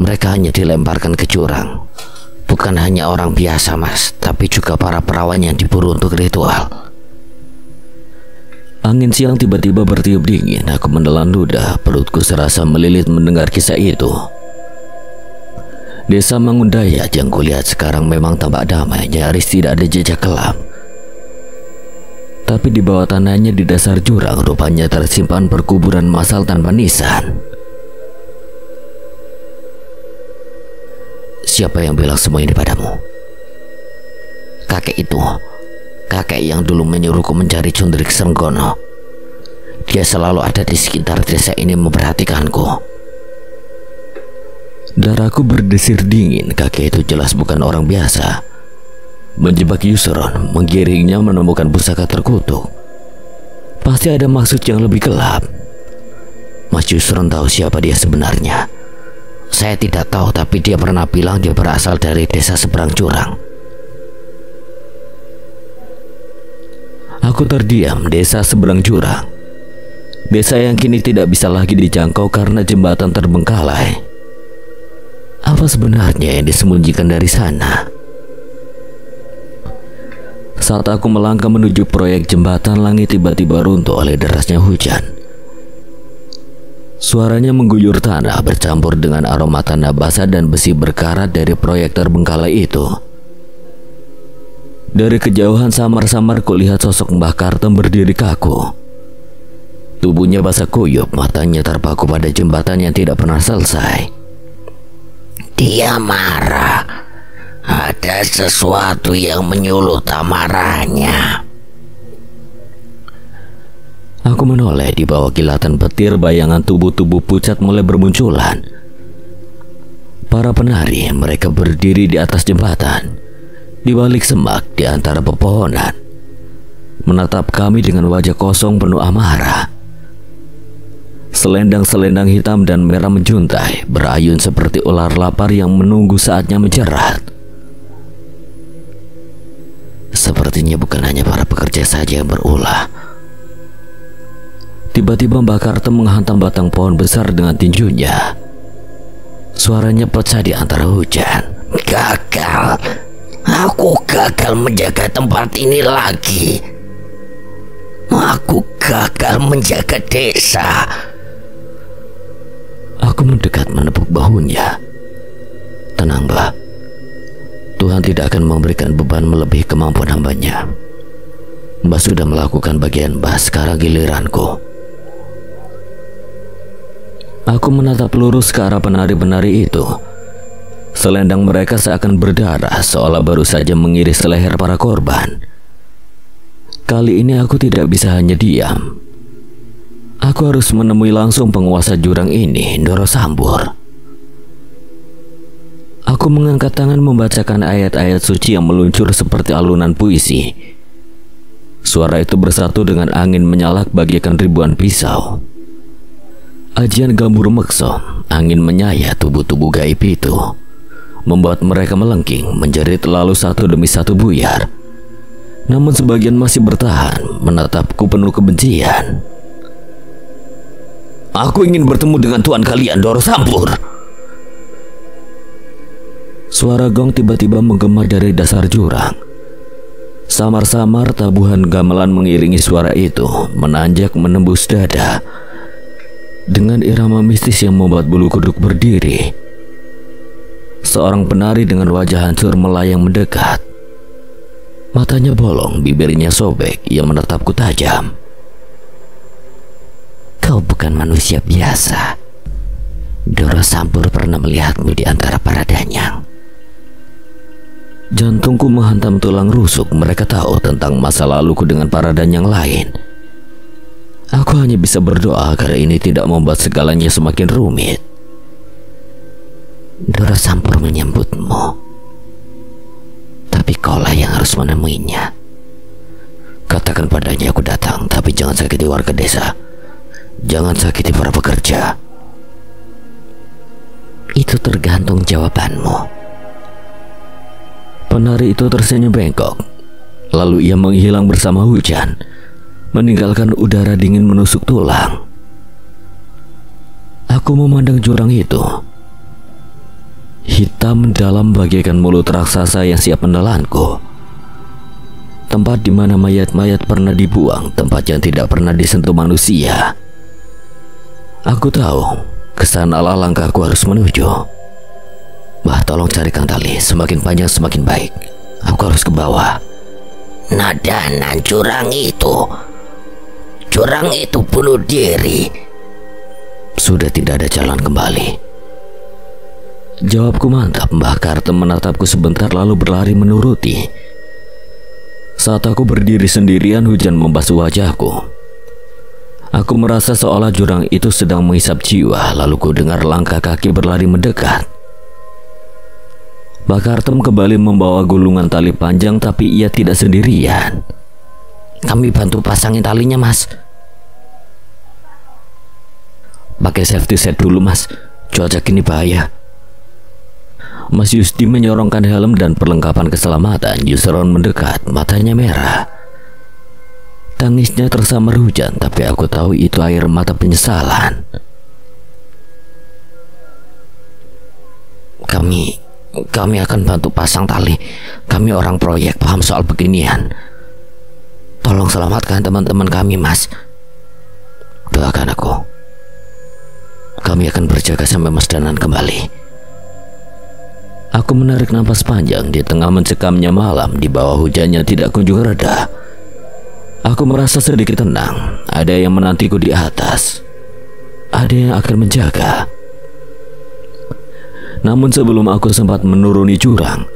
Mereka hanya dilemparkan ke jurang. Bukan hanya orang biasa, Mas, tapi juga para perawan yang diburu untuk ritual. Angin siang tiba-tiba bertiup dingin. Aku menelan ludah, perutku serasa melilit mendengar kisah itu. Desa Mangundaya yang kulihat sekarang memang tampak damai, nyaris tidak ada jejak gelap. Tapi di bawah tanahnya di dasar jurang rupanya tersimpan perkuburan massal tanpa nisan. Siapa yang bilang semua ini padamu? Kakek itu, kakek yang dulu menyuruhku mencari Cundrik Senggono. Dia selalu ada di sekitar desa ini memperhatikanku. Darahku berdesir dingin. Kakek itu jelas bukan orang biasa. Menjebak Yusron, menggiringnya menemukan pusaka terkutuk. Pasti ada maksud yang lebih gelap. Mas Yusron tahu siapa dia sebenarnya? Saya tidak tahu, tapi dia pernah bilang dia berasal dari desa seberang jurang. Aku terdiam. Desa seberang jurang, desa yang kini tidak bisa lagi dijangkau karena jembatan terbengkalai. Apa sebenarnya yang disembunyikan dari sana? Saat aku melangkah menuju proyek jembatan, langit tiba-tiba runtuh oleh derasnya hujan. Suaranya mengguyur tanah bercampur dengan aroma tanah basah dan besi berkarat dari proyek terbengkalai itu. Dari kejauhan samar-samar kulihat sosok Mbah Kartem berdiri kaku. Tubuhnya basah kuyup, matanya terpaku pada jembatan yang tidak pernah selesai. Dia marah. Ada sesuatu yang menyulut amarahnya. Aku menoleh. Di bawah kilatan petir, bayangan tubuh-tubuh pucat mulai bermunculan. Para penari, mereka berdiri di atas jembatan, di balik semak, di antara pepohonan, menatap kami dengan wajah kosong penuh amarah. Selendang-selendang hitam dan merah menjuntai, berayun seperti ular lapar yang menunggu saatnya menjerat. Sepertinya bukan hanya para pekerja saja yang berulah. Tiba-tiba Mbak Kartem menghantam batang pohon besar dengan tinjunya. Suaranya pecah di antara hujan. Gagal. Aku gagal menjaga tempat ini lagi. Aku gagal menjaga desa. Aku mendekat menepuk bahunya. Tenang, Mbak. Tuhan tidak akan memberikan beban melebihi kemampuan hambanya. Mbak sudah melakukan bagian Mbak, sekarang giliranku. Aku menatap lurus ke arah penari-penari itu. Selendang mereka seakan berdarah, seolah baru saja mengiris leher para korban. Kali ini aku tidak bisa hanya diam. Aku harus menemui langsung penguasa jurang ini, Ndoro Sambur. Aku mengangkat tangan membacakan ayat-ayat suci yang meluncur seperti alunan puisi. Suara itu bersatu dengan angin menyalak bagaikan ribuan pisau. Ajian Gambur Mekso, angin menyayat tubuh-tubuh gaib itu, membuat mereka melengking, menjerit lalu satu demi satu buyar. Namun sebagian masih bertahan, menatapku penuh kebencian. Aku ingin bertemu dengan tuan kalian, Doro Sampur. Suara gong tiba-tiba menggema dari dasar jurang. Samar-samar tabuhan gamelan mengiringi suara itu, menanjak menembus dada dengan irama mistis yang membuat bulu kuduk berdiri. Seorang penari dengan wajah hancur melayang mendekat. Matanya bolong, bibirnya sobek, ia menatapku tajam. Kau bukan manusia biasa. Doro Sampur pernah melihatmu di antara para danyang. Jantungku menghantam tulang rusuk. Mereka tahu tentang masa laluku dengan para danyang lain. Aku hanya bisa berdoa agar ini tidak membuat segalanya semakin rumit. Doro Sampur menyambutmu, tapi kaulah yang harus menemuinya. Katakan padanya aku datang, tapi jangan sakiti warga desa. Jangan sakiti para pekerja. Itu tergantung jawabanmu. Penari itu tersenyum bengkok. Lalu ia menghilang bersama hujan, meninggalkan udara dingin menusuk tulang. Aku memandang jurang itu. Hitam dalam bagaikan mulut raksasa yang siap menelanku. Tempat di mana mayat-mayat pernah dibuang, tempat yang tidak pernah disentuh manusia. Aku tahu, kesanalah langkahku harus menuju. Bah, tolong carikan tali, semakin panjang semakin baik. Aku harus ke bawah. Nadanan jurang itu bunuh diri. Sudah tidak ada jalan kembali. Jawabku mantap. Mbah Kartem menatapku sebentar lalu berlari menuruti. Saat aku berdiri sendirian, hujan membasuh wajahku. Aku merasa seolah jurang itu sedang menghisap jiwa. Lalu ku dengar langkah kaki berlari mendekat. Mbah Kartem kembali membawa gulungan tali panjang, tapi ia tidak sendirian. Kami bantu pasangin talinya, Mas. Pakai safety set dulu, Mas. Cuaca kini bahaya. Mas Yusdi menyorongkan helm dan perlengkapan keselamatan. Yusron mendekat, matanya merah. Tangisnya tersamar hujan, tapi aku tahu itu air mata penyesalan. Kami akan bantu pasang tali. Kami orang proyek, paham soal beginian. Tolong selamatkan teman-teman kami, Mas. Doakan aku. Kami akan berjaga sampai Mas Danan kembali. Aku menarik napas panjang di tengah mencekamnya malam. Di bawah hujannya tidak kunjung reda. Aku merasa sedikit tenang. Ada yang menantiku di atas. Ada yang akan menjaga. Namun sebelum aku sempat menuruni jurang,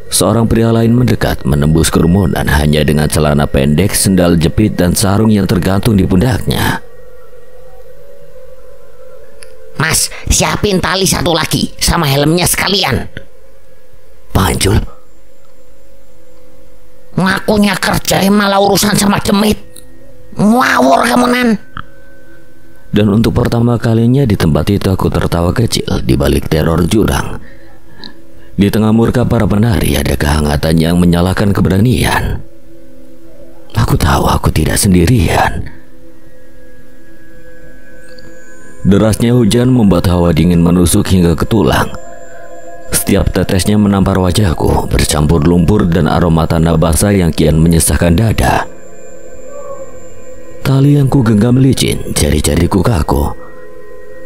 seorang pria lain mendekat menembus kerumunan hanya dengan celana pendek, sendal jepit, dan sarung yang tergantung di pundaknya. Mas, siapin tali satu lagi sama helmnya sekalian. Panjul, ngakunya kerja malah urusan sama demit. Ngawur kamu, Nan. Dan untuk pertama kalinya di tempat itu aku tertawa kecil di balik teror jurang. Di tengah murka para penari ada kehangatan yang menyalakan keberanian. Aku tahu aku tidak sendirian. Derasnya hujan membuat hawa dingin menusuk hingga ke tulang. Setiap tetesnya menampar wajahku, bercampur lumpur dan aroma tanah basah yang kian menyesakkan dada. Tali yang ku genggam licin, jari-jariku kaku.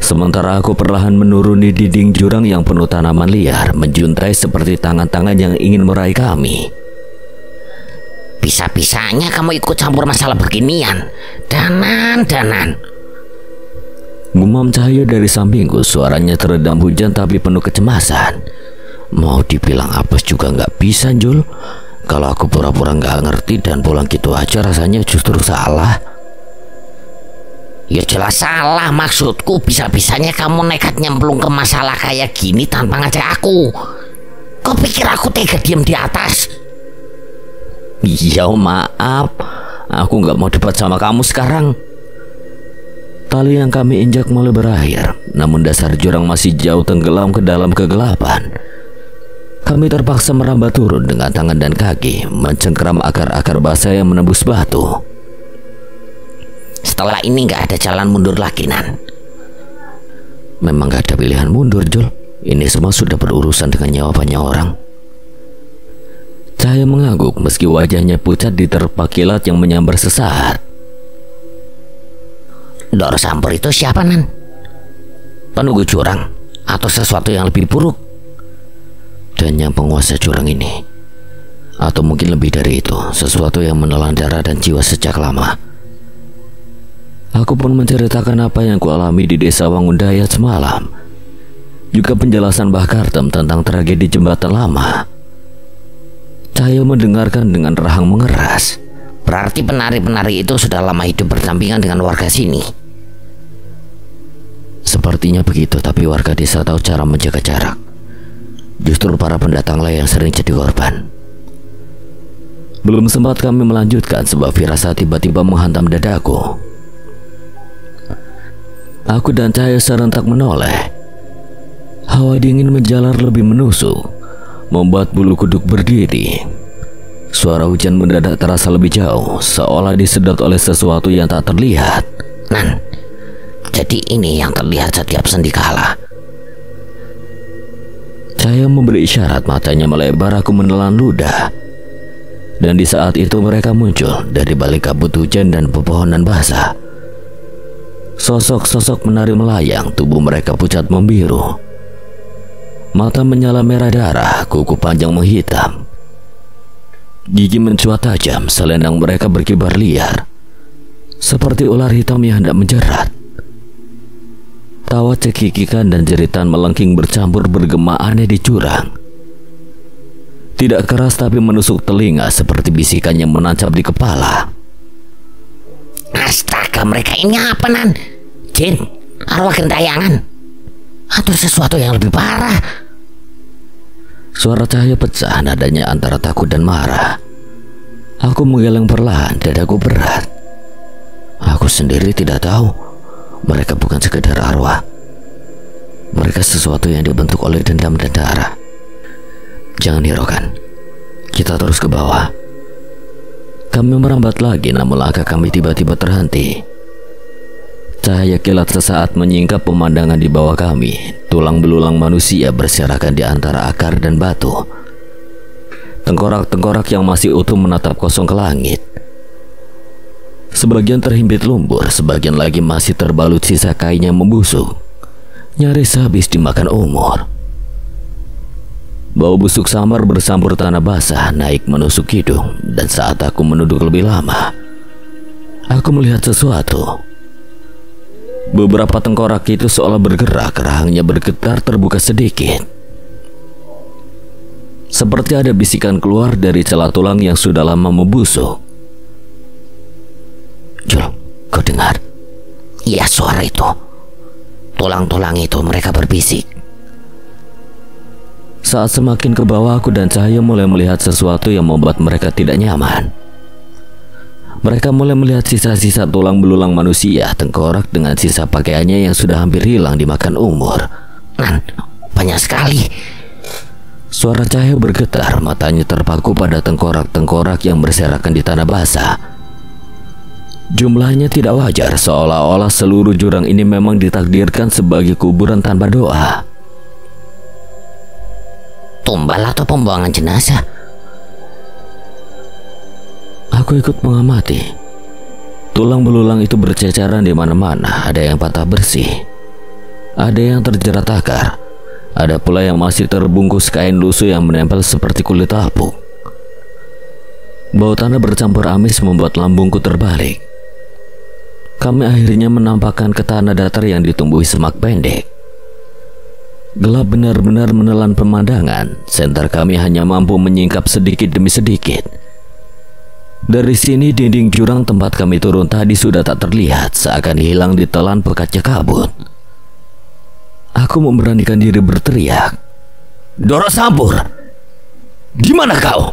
Sementara aku perlahan menuruni dinding jurang yang penuh tanaman liar, menjuntai seperti tangan-tangan yang ingin meraih kami. Bisa-bisanya kamu ikut campur masalah beginian. Danan. Gumam cahaya dari sampingku, suaranya teredam hujan tapi penuh kecemasan. Mau dibilang apes juga nggak bisa, Jul. Kalau aku pura-pura nggak ngerti dan pulang gitu aja rasanya justru salah. Ya jelas salah, maksudku bisa-bisanya kamu nekat nyemplung ke masalah kayak gini tanpa ngajak aku. Kau pikir aku tega diam di atas? Iya, maaf. Aku nggak mau debat sama kamu sekarang. Tali yang kami injak mulai berakhir, namun dasar jurang masih jauh tenggelam ke dalam kegelapan. Kami terpaksa merambat turun dengan tangan dan kaki, mencengkeram akar-akar basah yang menembus batu. Setelah ini nggak ada jalan mundur lagi, Nan. Memang gak ada pilihan mundur, Jul. Ini semua sudah berurusan dengan nyawa banyak orang. Cahaya mengangguk meski wajahnya pucat diterpa kilat yang menyambar sesaat. Doro Sampur itu siapa, Nan? Penunggu jurang atau sesuatu yang lebih buruk? Dan yang penguasa jurang ini, atau mungkin lebih dari itu, sesuatu yang menelan darah dan jiwa sejak lama. Aku pun menceritakan apa yang kualami di desa Wangundaya semalam, juga penjelasan Mbah Kartem tentang tragedi jembatan lama. Cahaya mendengarkan dengan rahang mengeras. Berarti penari-penari itu sudah lama hidup berdampingan dengan warga sini. Sepertinya begitu, tapi warga desa tahu cara menjaga jarak. Justru para pendatanglah yang sering jadi korban. Belum sempat kami melanjutkan, sebab firasat tiba-tiba menghantam dadaku. Aku dan Cahaya serentak menoleh. Hawa dingin menjalar lebih menusuk, membuat bulu kuduk berdiri. Suara hujan mendadak terasa lebih jauh, seolah disedot oleh sesuatu yang tak terlihat. Nan, jadi ini yang terlihat setiap sendikala. Cahaya memberi isyarat, matanya melebar. Aku menelan ludah. Dan di saat itu mereka muncul dari balik kabut hujan dan pepohonan basah. Sosok-sosok menari melayang, tubuh mereka pucat membiru. Mata menyala merah darah, kuku panjang menghitam. Gigi mencuat tajam, selendang mereka berkibar liar, seperti ular hitam yang hendak menjerat. Tawa cekikikan dan jeritan melengking bercampur bergema aneh di jurang. Tidak keras tapi menusuk telinga seperti bisikan yang menancap di kepala. Astaga, mereka ini apa, Nan? Jin, arwah gentayangan, atau sesuatu yang lebih parah? Suara Cahaya pecah, nadanya antara takut dan marah. Aku menggeleng perlahan, dadaku berat. Aku sendiri tidak tahu. Mereka bukan sekedar arwah. Mereka sesuatu yang dibentuk oleh dendam dan darah. Jangan hiraukan. Kita terus ke bawah. Kami merambat lagi, namun langkah kami tiba-tiba terhenti. Cahaya kilat sesaat menyingkap pemandangan di bawah kami. Tulang belulang manusia berserakan di antara akar dan batu. Tengkorak-tengkorak yang masih utuh menatap kosong ke langit. Sebagian terhimpit lumpur, sebagian lagi masih terbalut sisa kain yang membusuk, nyaris habis dimakan umur. Bau busuk samar bercampur tanah basah naik menusuk hidung, dan saat aku menunduk lebih lama, aku melihat sesuatu. Beberapa tengkorak itu seolah bergerak, rahangnya bergetar terbuka sedikit. Seperti ada bisikan keluar dari celah tulang yang sudah lama membusuk. Jul, kau dengar? Iya, suara itu. Tulang-tulang itu, mereka berbisik. Saat semakin ke bawah, aku dan Cahaya mulai melihat sesuatu yang membuat mereka tidak nyaman. Mereka mulai melihat sisa-sisa tulang belulang manusia, tengkorak dengan sisa pakaiannya yang sudah hampir hilang dimakan umur. Nan, banyak sekali. Suara Cahaya bergetar, matanya terpaku pada tengkorak-tengkorak yang berserakan di tanah basah. Jumlahnya tidak wajar, seolah-olah seluruh jurang ini memang ditakdirkan sebagai kuburan tanpa doa. Tumbal atau pembuangan jenazah? Aku ikut mengamati. Tulang belulang itu berceceran di mana-mana. Ada yang patah bersih, ada yang terjerat akar, ada pula yang masih terbungkus kain lusuh yang menempel seperti kulit apuk. Bau tanah bercampur amis membuat lambungku terbalik. Kami akhirnya menampakkan ke tanah datar yang ditumbuhi semak pendek. Gelap benar-benar menelan pemandangan. Senter kami hanya mampu menyingkap sedikit demi sedikit. Dari sini dinding jurang tempat kami turun tadi sudah tak terlihat, seakan hilang ditelan pekatnya kabut. Aku memberanikan diri berteriak, Doro Sampur, di mana kau?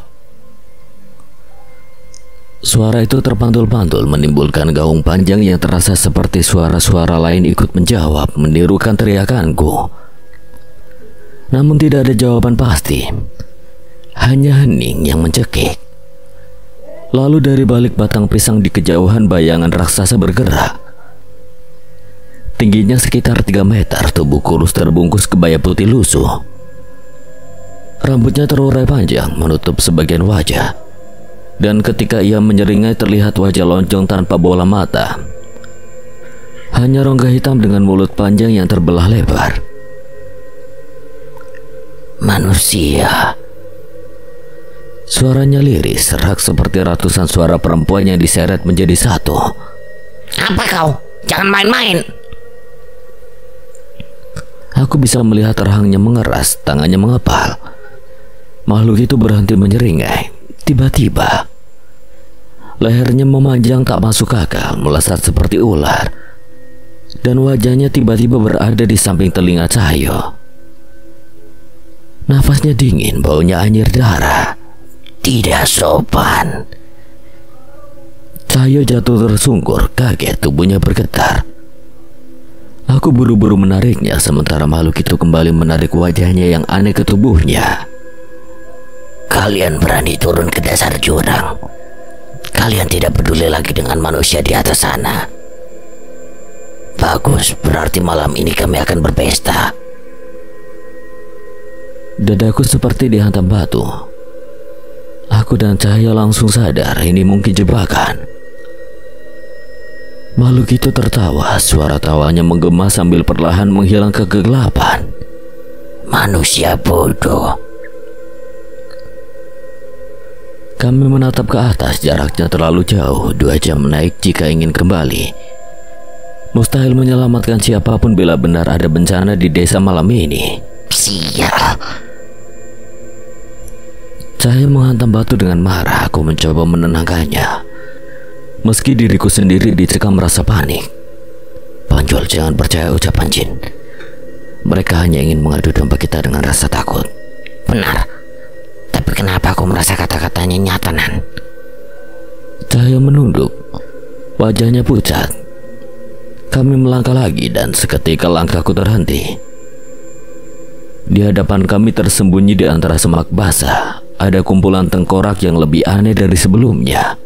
Suara itu terpantul-pantul menimbulkan gaung panjang yang terasa seperti suara-suara lain ikut menjawab, menirukan teriakanku. Namun tidak ada jawaban pasti, hanya hening yang mencekik. Lalu dari balik batang pisang di kejauhan bayangan raksasa bergerak. Tingginya sekitar 3 meter, tubuh kurus terbungkus kebaya putih lusuh. Rambutnya terurai panjang menutup sebagian wajah. Dan ketika ia menyeringai terlihat wajah lonjong tanpa bola mata. Hanya rongga hitam dengan mulut panjang yang terbelah lebar. Manusia. Suaranya lirih, serak seperti ratusan suara perempuan yang diseret menjadi satu. Apa kau? Jangan main-main. Aku bisa melihat rahangnya mengeras, tangannya mengepal. Makhluk itu berhenti menyeringai. Tiba-tiba lehernya memanjang tak masuk akal, melesat seperti ular. Dan wajahnya tiba-tiba berada di samping telinga Cahyo. Nafasnya dingin, baunya anyir darah. Tidak sopan. Cahyo jatuh tersungkur, kaget, tubuhnya bergetar. Aku buru-buru menariknya, sementara makhluk itu kembali menarik wajahnya yang aneh ke tubuhnya. Kalian berani turun ke dasar jurang. Kalian tidak peduli lagi dengan manusia di atas sana. Bagus, berarti malam ini kami akan berpesta. Dadaku seperti dihantam batu. Aku dan Cahyo langsung sadar ini mungkin jebakan. Makhluk itu tertawa, suara tawanya menggema sambil perlahan menghilang ke kegelapan. Manusia bodoh. Kami menatap ke atas, jaraknya terlalu jauh, 2 jam naik jika ingin kembali. Mustahil menyelamatkan siapapun bila benar ada bencana di desa malam ini. Sial. Cahyo menghantam batu dengan marah. Aku mencoba menenangkannya, meski diriku sendiri dicekam rasa panik. Panjol, jangan percaya ucapan jin. Mereka hanya ingin mengadu domba kita dengan rasa takut. Benar. Tapi kenapa aku merasa kata-katanya nyata, Nan? Cahyo menunduk, wajahnya pucat. Kami melangkah lagi dan seketika langkahku terhenti. Di hadapan kami tersembunyi di antara semak basah ada kumpulan tengkorak yang lebih aneh dari sebelumnya.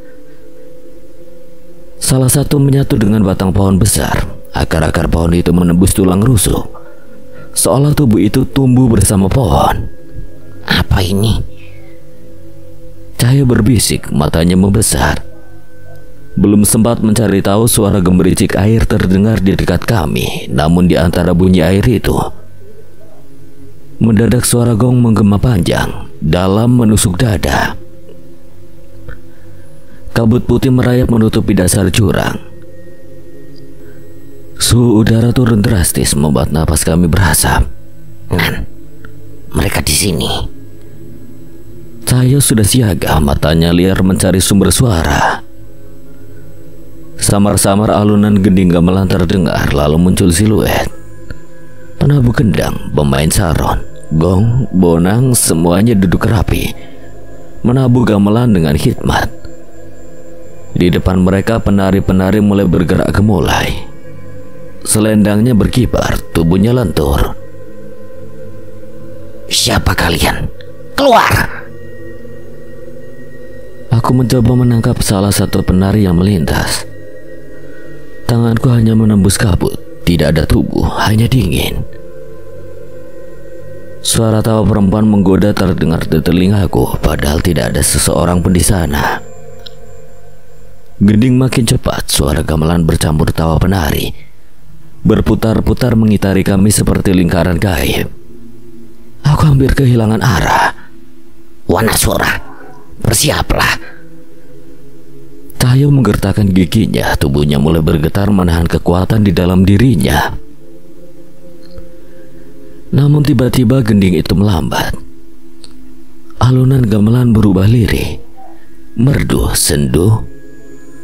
Salah satu menyatu dengan batang pohon besar. Akar-akar pohon itu menembus tulang rusuk, seolah tubuh itu tumbuh bersama pohon. Apa ini? Cahyo berbisik, matanya membesar. Belum sempat mencari tahu, suara gemericik air terdengar di dekat kami. Namun di antara bunyi air itu, mendadak suara gong menggema panjang, dalam menusuk dada. Kabut putih merayap menutupi dasar jurang. Suhu udara turun drastis, membuat napas kami berasap. Nan, mereka di sini. Cahyo sudah siaga, matanya liar mencari sumber suara. Samar-samar alunan gending gamelan terdengar, lalu muncul siluet. Penabuh kendang, pemain saron, gong, bonang, semuanya duduk rapi, menabuh gamelan dengan hikmat. Di depan mereka penari-penari mulai bergerak gemulai. Selendangnya berkibar, tubuhnya lentur. Siapa kalian? Keluar! Aku mencoba menangkap salah satu penari yang melintas. Tanganku hanya menembus kabut, tidak ada tubuh, hanya dingin. Suara tawa perempuan menggoda terdengar di telingaku, padahal tidak ada seseorang pun di sana. Gending makin cepat, suara gamelan bercampur tawa penari berputar-putar mengitari kami seperti lingkaran gaib. Aku hampir kehilangan arah. Wanasura, bersiaplah. Cahyo menggertakkan giginya, tubuhnya mulai bergetar menahan kekuatan di dalam dirinya. Namun tiba-tiba gending itu melambat. Alunan gamelan berubah lirih, merdu, sendu.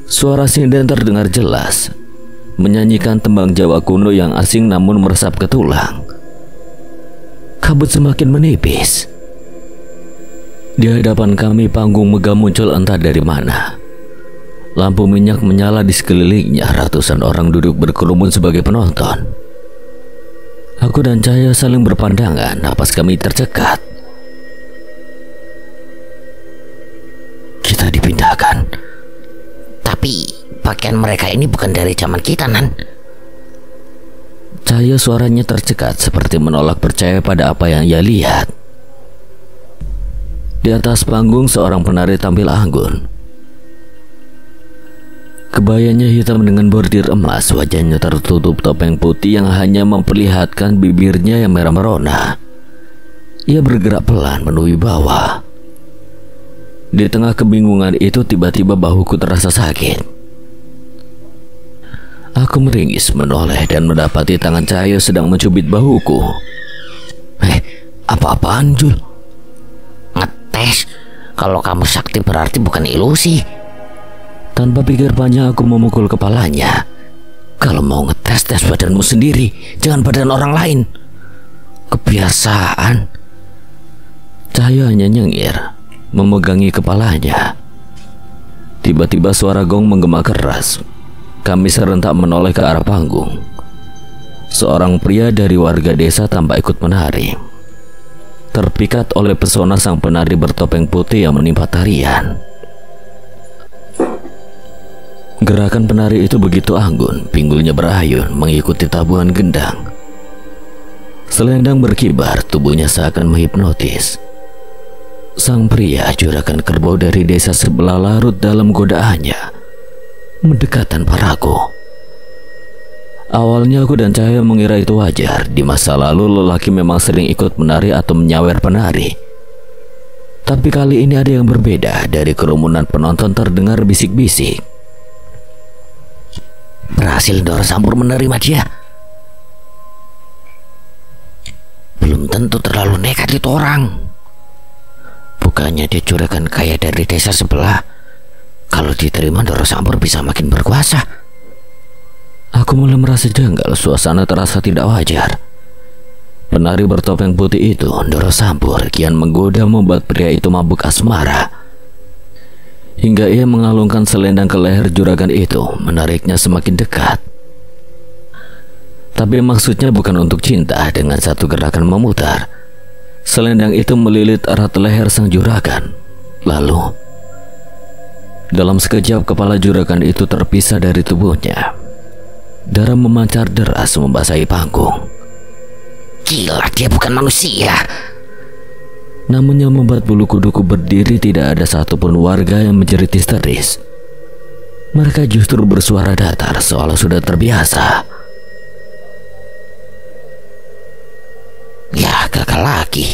Suara sinden terdengar jelas, menyanyikan tembang Jawa kuno yang asing namun meresap ke tulang. Kabut semakin menipis. Di hadapan kami panggung megah muncul entah dari mana. Lampu minyak menyala di sekelilingnya, ratusan orang duduk berkerumun sebagai penonton. Aku dan Cahyo saling berpandangan, napas kami tercekat. Kita dipindahkan. pakaian mereka ini bukan dari zaman kita, Nan. Cahaya suaranya tercekat seperti menolak percaya pada apa yang ia lihat. Di atas panggung seorang penari tampil anggun. Kebayanya hitam dengan bordir emas, wajahnya tertutup topeng putih yang hanya memperlihatkan bibirnya yang merah merona. Ia bergerak pelan menuju bawah. Di tengah kebingungan itu tiba-tiba bahuku terasa sakit. Aku meringis menoleh dan mendapati tangan Cahyo sedang mencubit bahuku. Apa-apaan, Jul? Ngetes. Kalau kamu sakti berarti bukan ilusi. Tanpa pikir panjang aku memukul kepalanya. Kalau mau ngetes, tes badanmu sendiri, jangan badan orang lain. Kebiasaan. Cahyo hanya nyengir, memegangi kepalanya. Tiba-tiba suara gong menggema keras. Kami serentak menoleh ke arah panggung. Seorang pria dari warga desa tampak ikut menari. Terpikat oleh pesona sang penari bertopeng putih yang menimpa tarian. Gerakan penari itu begitu anggun, pinggulnya berayun mengikuti tabuhan gendang. Selendang berkibar, tubuhnya seakan menghipnotis. Sang pria, juragan kerbau dari desa sebelah, larut dalam godaannya, mendekat tanpa ragu. Awalnya aku dan Cahyo mengira itu wajar. Di masa lalu lelaki memang sering ikut menari atau menyawer penari. Tapi kali ini ada yang berbeda. Dari kerumunan penonton terdengar bisik-bisik. Berhasil Ndoro Sampur menerima dia. Belum tentu terlalu nekat itu orang. Bukannya dia juragan kaya dari desa sebelah. Kalau diterima, Ndoro Sampur bisa makin berkuasa. Aku mulai merasa janggal, suasana terasa tidak wajar. Penari bertopeng putih itu, Ndoro Sampur, kian menggoda membuat pria itu mabuk asmara. Hingga ia mengalungkan selendang ke leher juragan itu, menariknya semakin dekat. Tapi maksudnya bukan untuk cinta. Dengan satu gerakan memutar, selendang itu melilit erat leher sang juragan. Lalu dalam sekejap kepala juragan itu terpisah dari tubuhnya. Darah memancar deras membasahi panggung. Gila, dia bukan manusia. Namun yang membuat bulu kuduku berdiri, tidak ada satupun warga yang menjerit histeris. Mereka justru bersuara datar seolah sudah terbiasa. Ya, gagal lagi.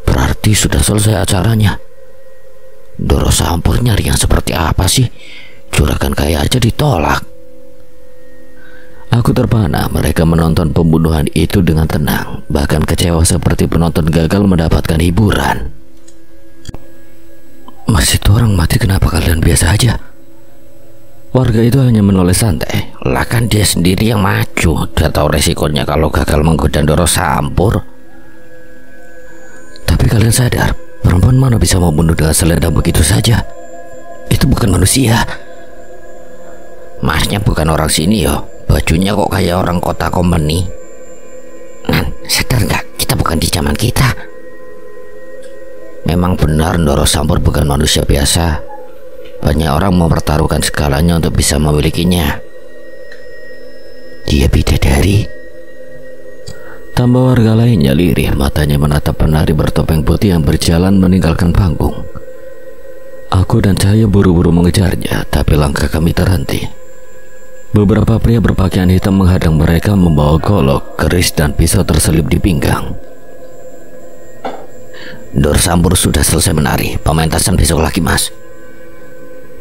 Berarti sudah selesai acaranya. Ndoro Sampur nyari yang seperti apa sih? Juragan kaya aja ditolak. Aku terpana. Mereka menonton pembunuhan itu dengan tenang, bahkan kecewa seperti penonton gagal mendapatkan hiburan. Masih itu orang mati, kenapa kalian biasa aja? Warga itu hanya menoleh santai. Lah kan dia sendiri yang maju. Dia tahu resikonya kalau gagal menggoda Ndoro Sampur. Tapi kalian sadar, perempuan mana bisa membunuh dengan selendang begitu saja? Itu bukan manusia. Masnya bukan orang sini yo. Bajunya kok kayak orang kota Kompeni. Nan, sadar nggak? Kita bukan di zaman kita. Memang benar Ndoro Sampur bukan manusia biasa. Banyak orang mempertaruhkan segalanya untuk bisa memilikinya. Dia bidadari. Tambah warga lainnya lirih, matanya menatap penari bertopeng putih yang berjalan meninggalkan panggung. Aku dan Cahyo buru-buru mengejarnya, tapi langkah kami terhenti. Beberapa pria berpakaian hitam menghadang mereka membawa golok, keris, dan pisau terselip di pinggang. Ndoro Sampur sudah selesai menari. Pementasan besok lagi, Mas.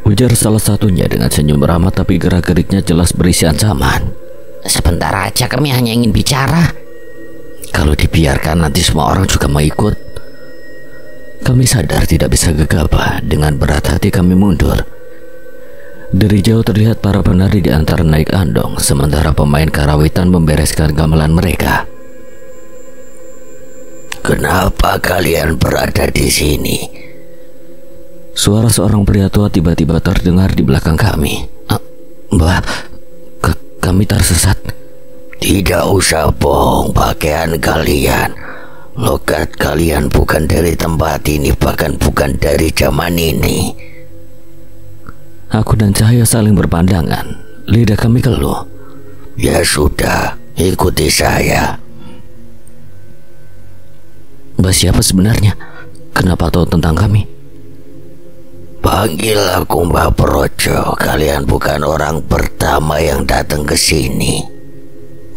Ujar salah satunya dengan senyum ramah, tapi gerak-geriknya jelas berisi ancaman. Sebentar aja, kami hanya ingin bicara. Kalau dibiarkan nanti semua orang juga mau ikut. Kami sadar tidak bisa gegabah. Dengan berat hati kami mundur. Dari jauh terlihat para penari di antara naik andong, sementara pemain karawitan membereskan gamelan mereka. Kenapa kalian berada di sini? Suara seorang pria tua tiba-tiba terdengar di belakang kami. Mbah, kami tersesat. Tidak usah bohong, pakaian kalian, logat kalian bukan dari tempat ini, bahkan bukan dari zaman ini. Aku dan Cahaya saling berpandangan. Lidah kami keluh. Ya sudah, ikuti saya. Mbah siapa sebenarnya? Kenapa tahu tentang kami? Panggil aku Mbah Projo. Kalian bukan orang pertama yang datang ke sini.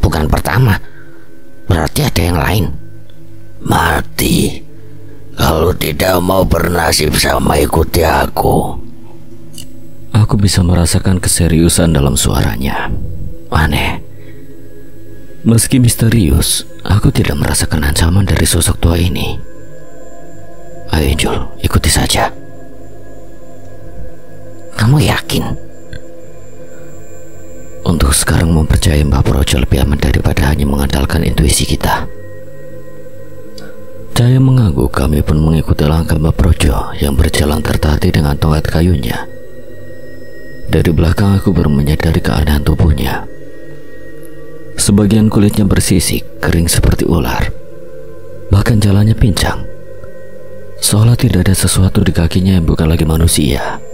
Bukan pertama? Berarti ada yang lain? Mati. Kalau tidak mau bernasib sama, ikuti aku. Aku bisa merasakan keseriusan dalam suaranya. Aneh. Meski misterius, aku tidak merasakan ancaman dari sosok tua ini. Ayo Injul, ikuti saja. Kamu yakin? Untuk sekarang mempercayai Mbah Projo lebih aman daripada hanya mengandalkan intuisi kita. Cahaya mengangguk, kami pun mengikuti langkah Mbah Projo yang berjalan tertati dengan tongkat kayunya. Dari belakang aku baru menyadari keanehan tubuhnya. Sebagian kulitnya bersisik, kering seperti ular. Bahkan jalannya pincang. Seolah tidak ada sesuatu di kakinya yang bukan lagi manusia.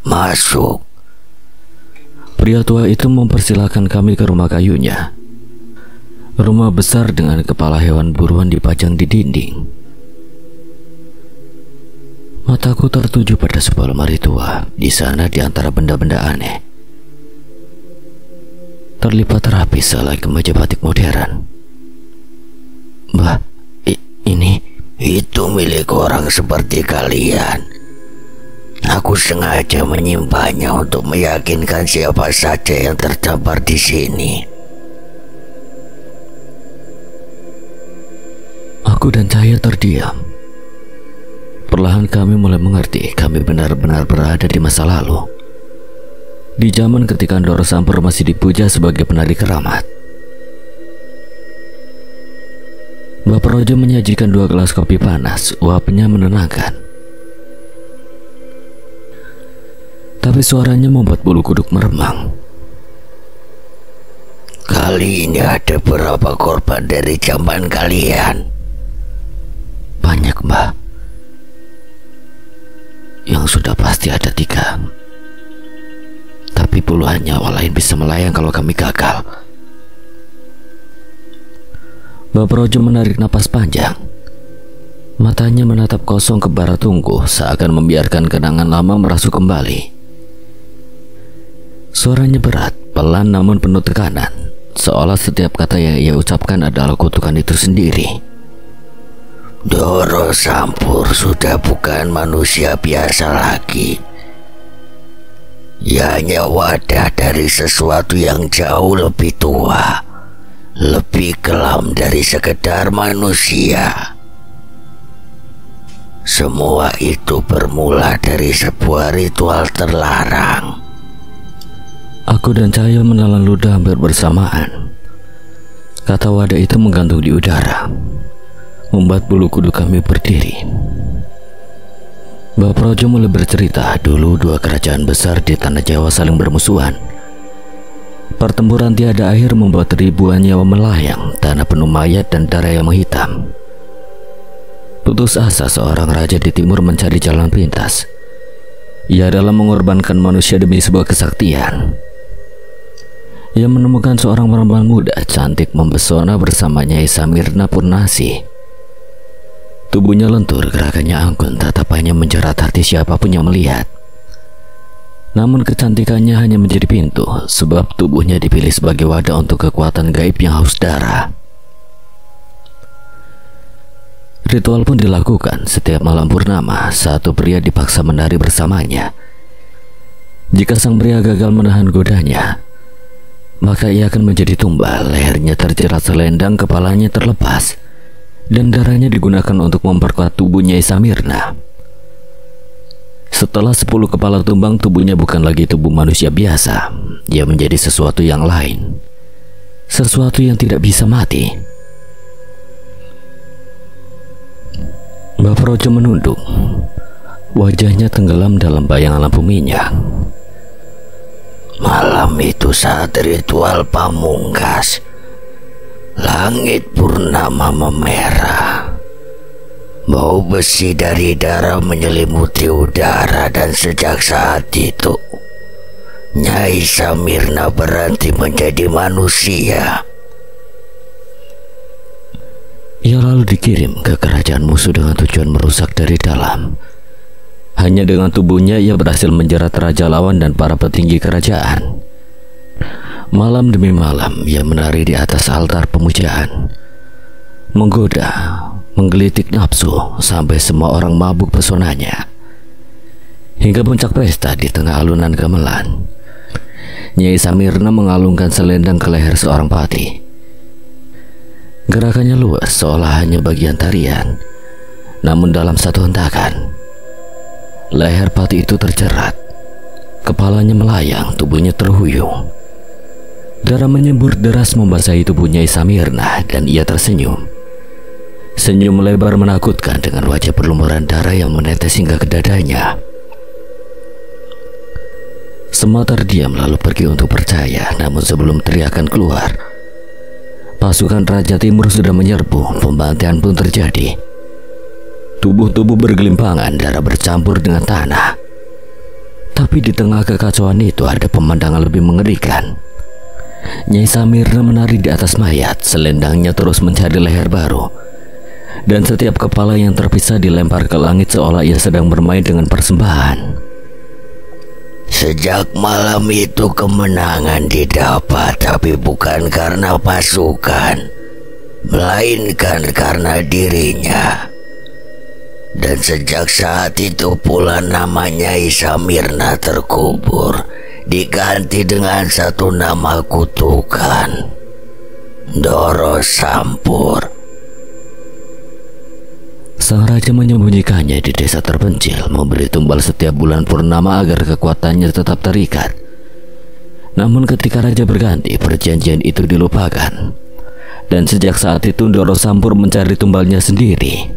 Masuk. Pria tua itu mempersilahkan kami ke rumah kayunya. Rumah besar dengan kepala hewan buruan dipajang di dinding. Mataku tertuju pada sebuah lemari tua. Di sana di antara benda-benda aneh terlipat rapi selai kemeja batik modern. Mbah, ini itu milik orang seperti kalian. Aku sengaja menyimpannya untuk meyakinkan siapa saja yang terdampar di sini. Aku dan Cahaya terdiam. Perlahan kami mulai mengerti kami benar-benar berada di masa lalu. Di zaman ketika Ndoro Sampur masih dipuja sebagai penari keramat. Mbah Projo menyajikan 2 gelas kopi panas, uapnya menenangkan. Tapi suaranya membuat bulu kuduk meremang. Kali ini ada berapa korban dari zaman kalian? Banyak, Mbah. Yang sudah pasti ada 3. Tapi puluhan nyawa lain bisa melayang kalau kami gagal. Mbah Projo menarik napas panjang. Matanya menatap kosong ke barat tunggu, seakan membiarkan kenangan lama merasuk kembali. Suaranya berat, pelan namun penuh tekanan, seolah setiap kata yang ia ucapkan adalah kutukan itu sendiri. Ndoro Sampur sudah bukan manusia biasa lagi. Ia hanya wadah dari sesuatu yang jauh lebih tua, lebih kelam dari sekedar manusia. Semua itu bermula dari sebuah ritual terlarang. Aku dan Cahaya menelan ludah hampir bersamaan. Kata wadah itu menggantung di udara, membuat bulu kuduk kami berdiri. Mbah Projo mulai bercerita. Dulu 2 kerajaan besar di tanah Jawa saling bermusuhan. Pertempuran tiada akhir membuat ribuan nyawa melayang, tanah penuh mayat dan darah yang menghitam. Putus asa seorang raja di timur mencari jalan pintas. Ia adalah mengorbankan manusia demi sebuah kesaktian. Ia menemukan seorang perempuan muda cantik mempesona bersama Nyai Samirna Purnasih. Tubuhnya lentur, gerakannya anggun, tatapannya menjerat hati siapapun yang melihat. Namun kecantikannya hanya menjadi pintu, sebab tubuhnya dipilih sebagai wadah untuk kekuatan gaib yang haus darah. Ritual pun dilakukan setiap malam purnama. Satu pria dipaksa menari bersamanya. Jika sang pria gagal menahan godanya, maka ia akan menjadi tumbal. Lehernya terjerat selendang, kepalanya terlepas, dan darahnya digunakan untuk memperkuat tubuhnya Samirna. Setelah 10 kepala tumbang, tubuhnya bukan lagi tubuh manusia biasa. Ia menjadi sesuatu yang lain, sesuatu yang tidak bisa mati. Mbah Projo menunduk. Wajahnya tenggelam dalam bayangan lampu minyak. Malam itu saat ritual pamungkas, langit purnama memerah. Bau besi dari darah menyelimuti udara dan sejak saat itu Nyai Samirna berhenti menjadi manusia. Ia lalu dikirim ke kerajaan musuh dengan tujuan merusak dari dalam. Hanya dengan tubuhnya ia berhasil menjerat raja lawan dan para petinggi kerajaan. Malam demi malam ia menari di atas altar pemujaan, menggoda, menggelitik nafsu sampai semua orang mabuk pesonanya. Hingga puncak pesta di tengah alunan gamelan, Nyai Samirna mengalungkan selendang ke leher seorang pati. Gerakannya luas seolah hanya bagian tarian, namun dalam satu hentakan leher pati itu terjerat, kepalanya melayang, tubuhnya terhuyung. Darah menyembur deras membasahi tubuh Nyai Samirna dan ia tersenyum. Senyum lebar menakutkan dengan wajah berlumuran darah yang menetes hingga ke dadanya. Semua terdiam lalu pergi untuk percaya, namun sebelum teriakan keluar, pasukan Raja Timur sudah menyerbu, pembantaian pun terjadi. Tubuh-tubuh bergelimpangan, darah bercampur dengan tanah. Tapi di tengah kekacauan itu ada pemandangan lebih mengerikan. Nyai Samirna menari di atas mayat, selendangnya terus mencari leher baru. Dan setiap kepala yang terpisah dilempar ke langit seolah ia sedang bermain dengan persembahan. Sejak malam itu kemenangan didapat, tapi bukan karena pasukan, melainkan karena dirinya. Dan sejak saat itu pula nama Nyai Samirna terkubur, diganti dengan satu nama kutukan, Ndoro Sampur. Sang raja menyembunyikannya di desa terpencil, memberi tumbal setiap bulan purnama agar kekuatannya tetap terikat. Namun ketika raja berganti, perjanjian itu dilupakan. Dan sejak saat itu Ndoro Sampur mencari tumbalnya sendiri.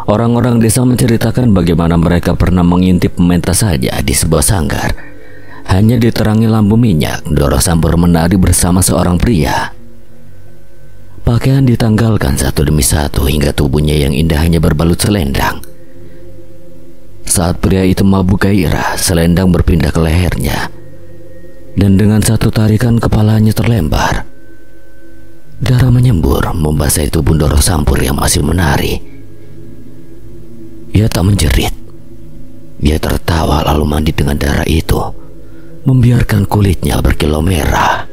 Orang-orang desa menceritakan bagaimana mereka pernah mengintip pementas saja di sebuah sanggar. Hanya diterangi lampu minyak, Ndoro Sampur menari bersama seorang pria. Pakaian ditanggalkan satu demi satu hingga tubuhnya yang indah hanya berbalut selendang. Saat pria itu mabuk gairah, selendang berpindah ke lehernya, dan dengan satu tarikan kepalanya terlempar. Darah menyembur membasahi tubuh Ndoro Sampur yang masih menari. Ia tak menjerit. Ia tertawa lalu mandi dengan darah itu, membiarkan kulitnya berkilau merah.